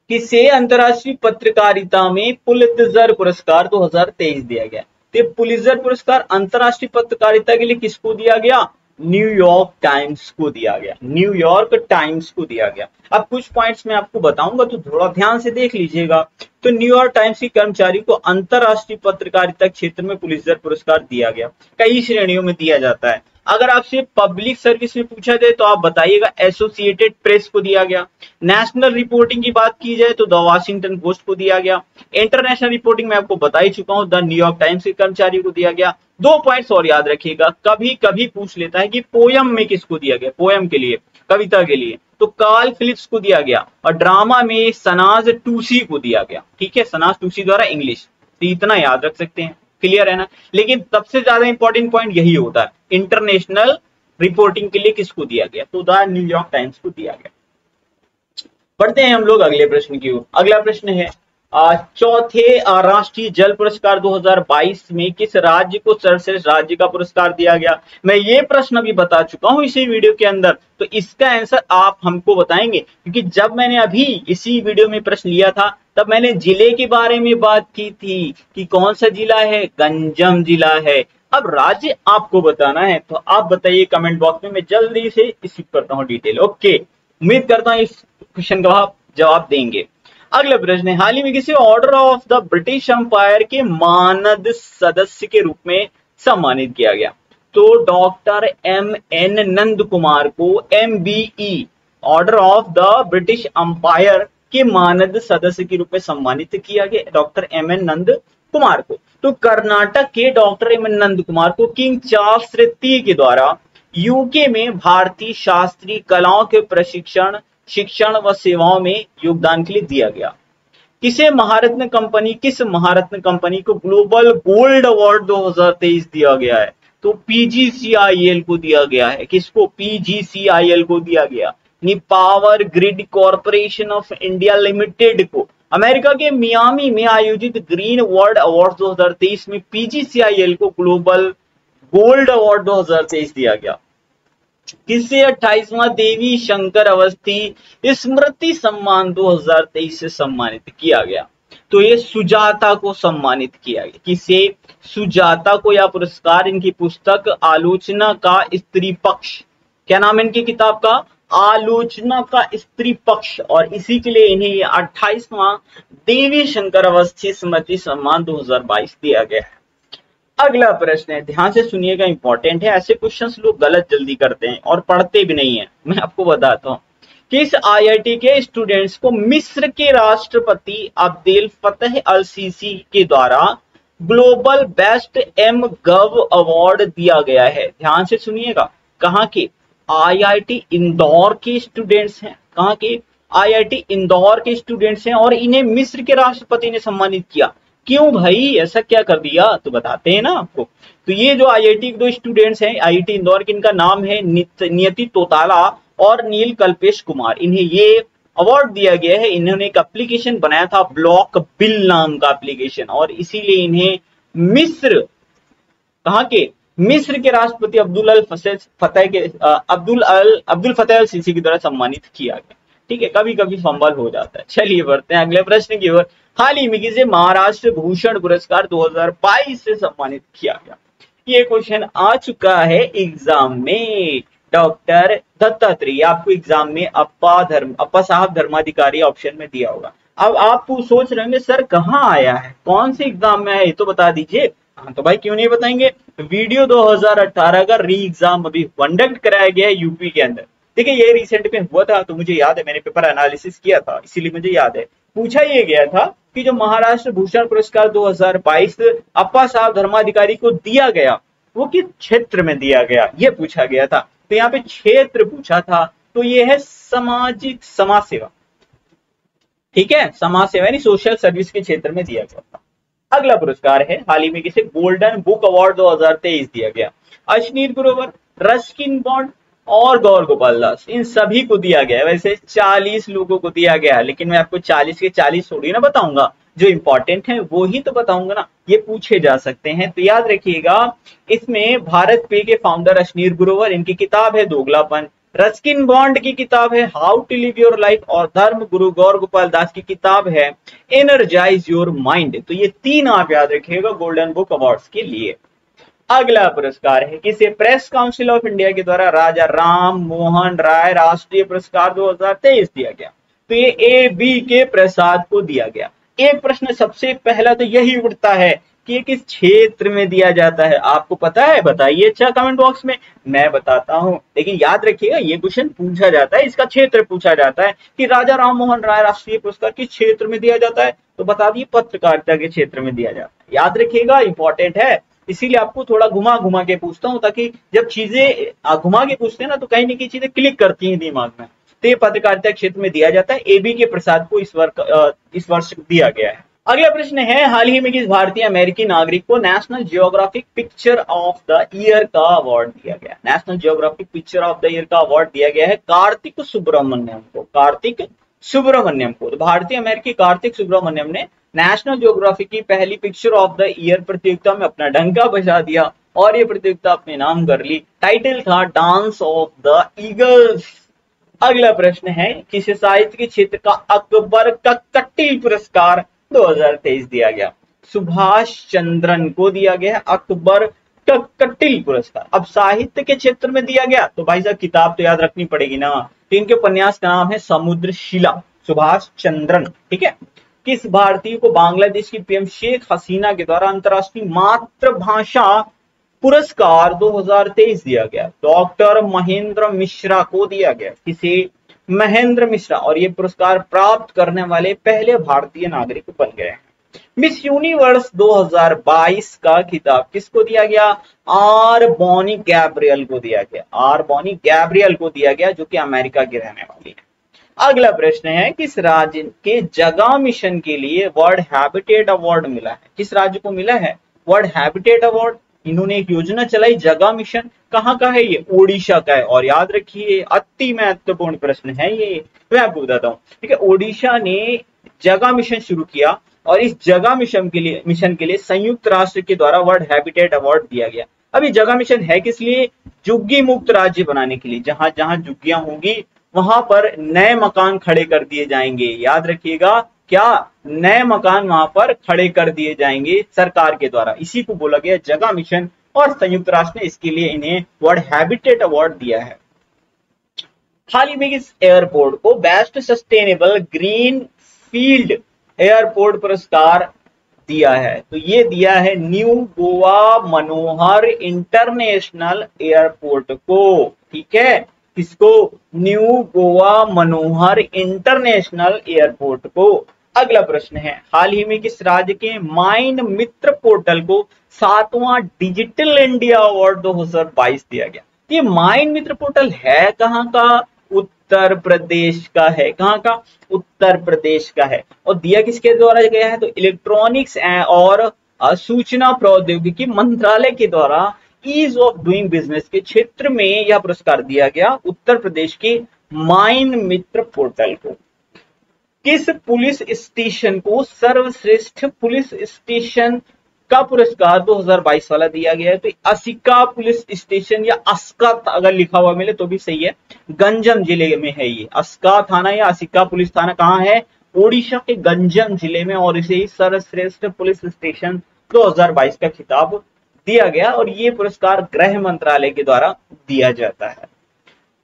किसे अंतर्राष्ट्रीय पत्रकारिता में पुलित्जर पुरस्कार 2023 दिया गया? तो पुलित्जर पुरस्कार अंतर्राष्ट्रीय पत्रकारिता के लिए किसको दिया गया? न्यूयॉर्क टाइम्स को दिया गया। न्यूयॉर्क टाइम्स को दिया गया। अब कुछ पॉइंट्स मैं आपको बताऊंगा तो थोड़ा ध्यान से देख लीजिएगा। तो न्यूयॉर्क टाइम्स के कर्मचारी को अंतर्राष्ट्रीय पत्रकारिता क्षेत्र में पुलित्जर पुरस्कार दिया गया। कई श्रेणियों में दिया जाता है। अगर आपसे पब्लिक सर्विस में पूछा जाए तो आप बताइएगा एसोसिएटेड प्रेस को दिया गया। नेशनल रिपोर्टिंग की बात की जाए तो द वॉशिंगटन पोस्ट को दिया गया। इंटरनेशनल रिपोर्टिंग में आपको बता ही चुका हूं, द न्यूयॉर्क टाइम्स के कर्मचारी को दिया गया। 2 पॉइंट्स और याद रखिएगा, कभी कभी पूछ लेता है कि पोयम में किसको दिया गया? पोयम के लिए, कविता के लिए, तो कार्ल फिलिप्स को दिया गया। और ड्रामा में सनाज टूसी को दिया गया। ठीक है, सनाज टूसी द्वारा इंग्लिश, तो इतना याद रख सकते हैं, क्लियर है ना। लेकिन सबसे ज्यादा इंपॉर्टेंट पॉइंट यही होता है, इंटरनेशनल रिपोर्टिंग के लिए किसको दिया गया? तो द न्यूयॉर्क टाइम्स को दिया गया। पढ़ते हैं हम लोग अगले प्रश्न की ओर। अगला प्रश्न है, चौथे राष्ट्रीय जल पुरस्कार 2022 में किस राज्य को सर्वश्रेष्ठ राज्य का पुरस्कार दिया गया? मैं ये प्रश्न भी बता चुका हूं इसी वीडियो के अंदर, तो इसका आंसर आप हमको बताएंगे, क्योंकि जब मैंने अभी इसी वीडियो में प्रश्न लिया था तब मैंने जिले के बारे में बात की थी कि कौन सा जिला है? गंजम जिला है। अब राज्य आपको बताना है, तो आप बताइए कमेंट बॉक्स में, मैं जल्दी से स्किप करता हूं डिटेल। ओके, उम्मीद करता हूं इस क्वेश्चन का आप जवाब देंगे। अगला प्रश्न है, हाल ही में किसी order of the British empire के मानद सदस्य के रूप में सम्मानित किया गया? तो डॉक्टर M.N. नंद कुमार को MBE order of the British empire के मानद सदस्य के रूप में सम्मानित किया गया डॉक्टर M.N. नंद कुमार को। तो कर्नाटक के डॉक्टर M.N. नंद कुमार को किंग चार्ल्स तृतीय के द्वारा यूके में भारतीय शास्त्रीय कलाओं के प्रशिक्षण, शिक्षण व सेवाओं में योगदान के लिए दिया गया। किस महारत्न कंपनी को ग्लोबल गोल्ड अवार्ड 2023 दिया गया है? तो PGCIL को दिया गया है। किसको? PGCIL को दिया गया। Power grid corporation of India limited को अमेरिका के मियामी में आयोजित ग्रीन वर्ल्ड अवार्ड 2023 में PGCIL को ग्लोबल गोल्ड अवार्ड 2023 दिया गया। किसे 28वां देवी शंकर अवस्थी स्मृति सम्मान 2023 से सम्मानित किया गया? तो ये सुजाता को सम्मानित किया गया। किसे? सुजाता को यह पुरस्कार इनकी पुस्तक आलोचना का स्त्री पक्ष, क्या नाम है इनकी किताब का? आलोचना का स्त्री पक्ष, और इसी के लिए इन्हें 28वां देवी शंकर अवस्थी स्मृति सम्मान 2022 दिया गया है। अगला प्रश्न है, ध्यान से सुनिएगा, इंपॉर्टेंट है। ऐसे क्वेश्चंस लोग गलत जल्दी करते हैं और पढ़ते भी नहीं है। मैं आपको बताता हूं, किस IIT के स्टूडेंट्स को मिस्र के राष्ट्रपति अब्देल फतेह अल सीसी के द्वारा ग्लोबल बेस्ट MGov अवार्ड दिया गया है? ध्यान से सुनिएगा, कहां के? IIT इंदौर के स्टूडेंट्स हैं। कहां के? IIT इंदौर के स्टूडेंट्स हैं, और इन्हें मिस्र के राष्ट्रपति ने सम्मानित किया। क्यों भाई, ऐसा क्या कर दिया? तो बताते हैं ना आपको। तो ये जो IIT के 2 स्टूडेंट्स हैं IIT इंदौर के, इनका नाम है नियति तोताला और नील कल्पेश कुमार। इन्हें ये अवार्ड दिया गया है। इन्होंने एक एप्लीकेशन बनाया था, ब्लॉक बिल नाम का एप्लीकेशन, और इसीलिए इन्हें मिस्र, कहां के? मिस्र के राष्ट्रपति अब्दुल फतेह अल सीसी के द्वारा सम्मानित किया गया। ठीक है, कभी कभी फंबल हो जाता है। चलिए बढ़ते हैं अगले प्रश्न की ओर। हाल ही में किसे महाराष्ट्र भूषण पुरस्कार 2022 से सम्मानित किया गया? ये क्वेश्चन आ चुका है एग्जाम में। डॉक्टर दत्तात्रेय, आपको एग्जाम में अप्पा साहब धर्माधिकारी ऑप्शन में दिया होगा। अब आप सोच रहे होंगे सर कहाँ आया है, कौन से एग्जाम में है, ये तो बता दीजिए। हाँ तो भाई क्यों नहीं बताएंगे। वीडियो 2018 का री एग्जाम अभी कंडक्ट कराया गया है यूपी के अंदर। देखिए ये रिसेंट में हुआ था, तो मुझे याद है मैंने पेपर एनालिसिस किया था, इसीलिए मुझे याद है। पूछा ये गया था कि जो महाराष्ट्र भूषण पुरस्कार 2022 अप्पा साहब धर्माधिकारी को दिया गया वो किस क्षेत्र में दिया गया, ये पूछा गया था। तो यहाँ पे क्षेत्र पूछा था, तो ये है सामाजिक समाज सेवा, ठीक है, समाज सेवा यानी सोशल सर्विस के क्षेत्र में दिया गया था। अगला पुरस्कार है हाल ही में किसे गोल्डन बुक अवार्ड 2023 दिया गया। अश्नीर ग्रोवर, रस्किन बॉन्ड और गौर गोपाल दास, इन सभी को दिया गया। वैसे 40 लोगों को दिया गया, लेकिन मैं आपको 40 के 40 थोड़ी ना बताऊंगा, जो इंपॉर्टेंट है वो ही तो बताऊंगा ना, ये पूछे जा सकते हैं। तो याद रखिएगा इसमें भारत पे के फाउंडर अश्नीर ग्रोवर, इनकी किताब है दोगलापन। रस्किन बॉन्ड की किताब है how to live your life, और धर्म गुरु गौर गोपाल दास की किताब है एनर्जाइज योर माइंड। तो ये 3 आप याद रखिएगा गोल्डन बुक अवार्ड्स के लिए। अगला पुरस्कार है किसे प्रेस काउंसिल ऑफ इंडिया के द्वारा राजा राम मोहन राय राष्ट्रीय पुरस्कार 2023 दिया गया। तो ये A.B. के प्रसाद को दिया गया। एक प्रश्न सबसे पहला तो यही उठता है कि ये किस क्षेत्र में दिया जाता है, आपको पता है? बताइए अच्छा कमेंट बॉक्स में, मैं बताता हूं। लेकिन याद रखिएगा ये क्वेश्चन पूछा जाता है, इसका क्षेत्र पूछा जाता है कि राजा राम मोहन राय राष्ट्रीय पुरस्कार किस क्षेत्र में दिया जाता है, तो बता दिए पत्रकारिता के क्षेत्र में दिया जाता है। याद रखिएगा इंपॉर्टेंट है, इसीलिए आपको थोड़ा घुमा घुमा के पूछता हूं, ताकि जब चीजें घुमा के पूछते हैं ना तो कहीं ना कहीं चीजें क्लिक करती हैं दिमाग में। तो ये पत्रकारिता क्षेत्र में दिया जाता है। A.B. के प्रसाद को इस वर्ष दिया गया है। अगला प्रश्न है हाल ही में किस भारतीय अमेरिकी नागरिक को national geographic picture of the year का अवार्ड दिया गया। National geographic picture of the year का अवार्ड दिया गया है कार्तिक सुब्रमण्यम को। कार्तिक सुब्रमण्यम को, तो भारतीय अमेरिकी कार्तिक सुब्रमण्यम ने नेशनल ज्योग्राफी की पहली पिक्चर ऑफ द ईयर प्रतियोगिता में अपना डंका बजा दिया और ये प्रतियोगिता अपने नाम कर ली। टाइटल था डांस ऑफ द ईगल्स। अगला प्रश्न है किस साहित्य के क्षेत्र का अकबर का कट्टी पुरस्कार 2023 दिया गया। सुभाष चंद्रन को दिया गया अकबर का कट्टी पुरस्कार। अब साहित्य के क्षेत्र में दिया गया तो भाई साहब किताब तो याद रखनी पड़ेगी ना। तो इनके उपन्यास का नाम है समुद्रशिला, सुभाष चंद्रन, ठीक है। किस भारतीय को बांग्लादेश की पीएम शेख हसीना के द्वारा अंतर्राष्ट्रीय मातृभाषा पुरस्कार 2023 दिया गया। डॉक्टर महेंद्र मिश्रा को दिया गया। किसे? महेंद्र मिश्रा, और ये पुरस्कार प्राप्त करने वाले पहले भारतीय नागरिक बन गए हैं। मिस यूनिवर्स 2022 का खिताब किसको दिया गया? आर बॉनी गैब्रियल को दिया गया। आर बॉनी गैब्रियल को दिया गया, जो कि अमेरिका की रहने वाली है। अगला प्रश्न है किस राज्य के जगह मिशन के लिए वर्ल्ड हैबिटेट अवार्ड मिला है? किस राज्य को मिला है वर्ल्ड हैबिटेट अवार्ड? इन्होंने एक योजना चलाई जगह मिशन। कहाँ का है ये? ओडिशा का है। और याद रखिए अति महत्वपूर्ण प्रश्न है ये, मैं आपको बताता हूँ, ठीक है। ओडिशा ने जगह मिशन शुरू किया और इस जगह मिशन के लिए संयुक्त राष्ट्र के द्वारा वर्ल्ड हैबिटेट अवार्ड दिया गया। अब ये जगह मिशन है किस लिए? झुग्गी मुक्त राज्य बनाने के लिए। जहां जहां झुग्गियां होंगी वहां पर नए मकान खड़े कर दिए जाएंगे। याद रखिएगा क्या? नए मकान वहां पर खड़े कर दिए जाएंगे सरकार के द्वारा। इसी को बोला गया जगह मिशन, और संयुक्त राष्ट्र ने इसके लिए इन्हें वर्ल्ड हैबिटेट अवार्ड दिया है। हाल ही में इस एयरपोर्ट को best sustainable green field airport पुरस्कार दिया है। तो ये दिया है न्यू गोवा मनोहर इंटरनेशनल एयरपोर्ट को, ठीक है। किसको? न्यू गोवा मनोहर इंटरनेशनल एयरपोर्ट को। अगला प्रश्न है हाल ही में किस राज्य के माइन मित्र पोर्टल को 7वां डिजिटल इंडिया अवार्ड 2022 दिया गया? ये माइन मित्र पोर्टल है कहाँ का? उत्तर प्रदेश का है। कहाँ का? उत्तर प्रदेश का है। और दिया किसके द्वारा गया है? तो इलेक्ट्रॉनिक्स और सूचना प्रौद्योगिकी मंत्रालय के द्वारा ईज ऑफ डूइंग बिजनेस के क्षेत्र में यह पुरस्कार दिया गया उत्तर प्रदेश के माइन मित्र पोर्टल को। किस पुलिस स्टेशन को सर्वश्रेष्ठ पुलिस स्टेशन का पुरस्कार 2022 वाला दिया गया है? तो असिका पुलिस स्टेशन या अस्का अगर लिखा हुआ मिले तो भी सही है, गंजम जिले में है ये। अस्का थाना या असिका पुलिस थाना कहाँ है? ओडिशा के गंजम जिले में। और इसे ही सर्वश्रेष्ठ पुलिस स्टेशन 2022 का खिताब दिया गया, और ये पुरस्कार गृह मंत्रालय के द्वारा दिया जाता है।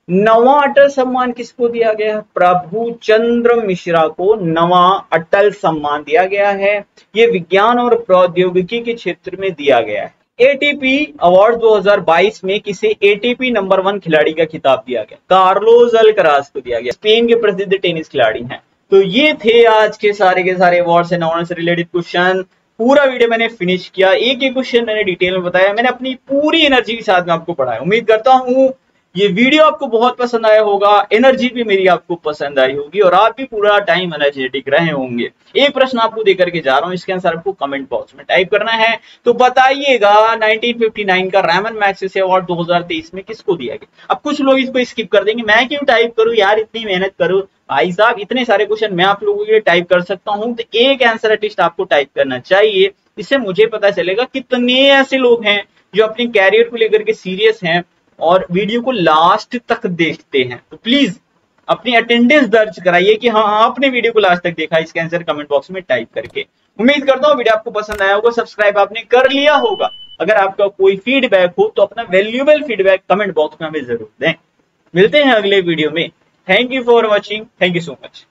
नवा अटल सम्मान किसको दिया गया है? प्रभु चंद्र मिश्रा को नवा अटल सम्मान दिया गया है। ये विज्ञान और प्रौद्योगिकी के क्षेत्र में दिया गया है। एटीपी अवार्ड 2022 में किसे एटीपी नंबर 1 खिलाड़ी का खिताब दिया गया? कार्लोस अल्कराज को दिया गया। स्पेन के प्रसिद्ध टेनिस खिलाड़ी हैं। तो ये थे आज के सारे अवार्ड्स एंड ऑनर्स से रिलेटेड क्वेश्चन। पूरा वीडियो मैंने फिनिश किया, एक एक क्वेश्चन मैंने डिटेल में बताया, मैंने अपनी पूरी एनर्जी के साथ में आपको पढ़ाया। उम्मीद करता हूँ ये वीडियो आपको बहुत पसंद आया होगा, एनर्जी भी मेरी आपको पसंद आई होगी और आप भी पूरा टाइम एनर्जेटिक रहे होंगे। एक प्रश्न आपको देकर के जा रहा हूं, इसके आंसर आपको कमेंट बॉक्स में टाइप करना है। तो बताइएगा 1959 का रैमन मैग्सेसे अवार्ड 2023 में किसको दिया गया? अब कुछ लोग इसको स्किप कर देंगे, मैं क्यों टाइप करूं यार, इतनी मेहनत करूं। भाई साहब इतने सारे क्वेश्चन मैं आप लोगों के लिए टाइप कर सकता हूं, तो एक आंसर एटलीस्ट आपको टाइप करना चाहिए। इससे मुझे पता चलेगा कितने ऐसे लोग हैं जो अपने कैरियर को लेकर के सीरियस हैं और वीडियो को लास्ट तक देखते हैं। तो प्लीज अपनी अटेंडेंस दर्ज कराइए कि हाँ आपने वीडियो को लास्ट तक देखा, इसका आंसर कमेंट बॉक्स में टाइप करके। उम्मीद करता हूँ वीडियो आपको पसंद आया होगा, सब्सक्राइब आपने कर लिया होगा। अगर आपका कोई फीडबैक हो तो अपना वैल्यूएबल फीडबैक कमेंट बॉक्स में हमें जरूर दें। मिलते हैं अगले वीडियो में। Thank you for watching, thank you so much.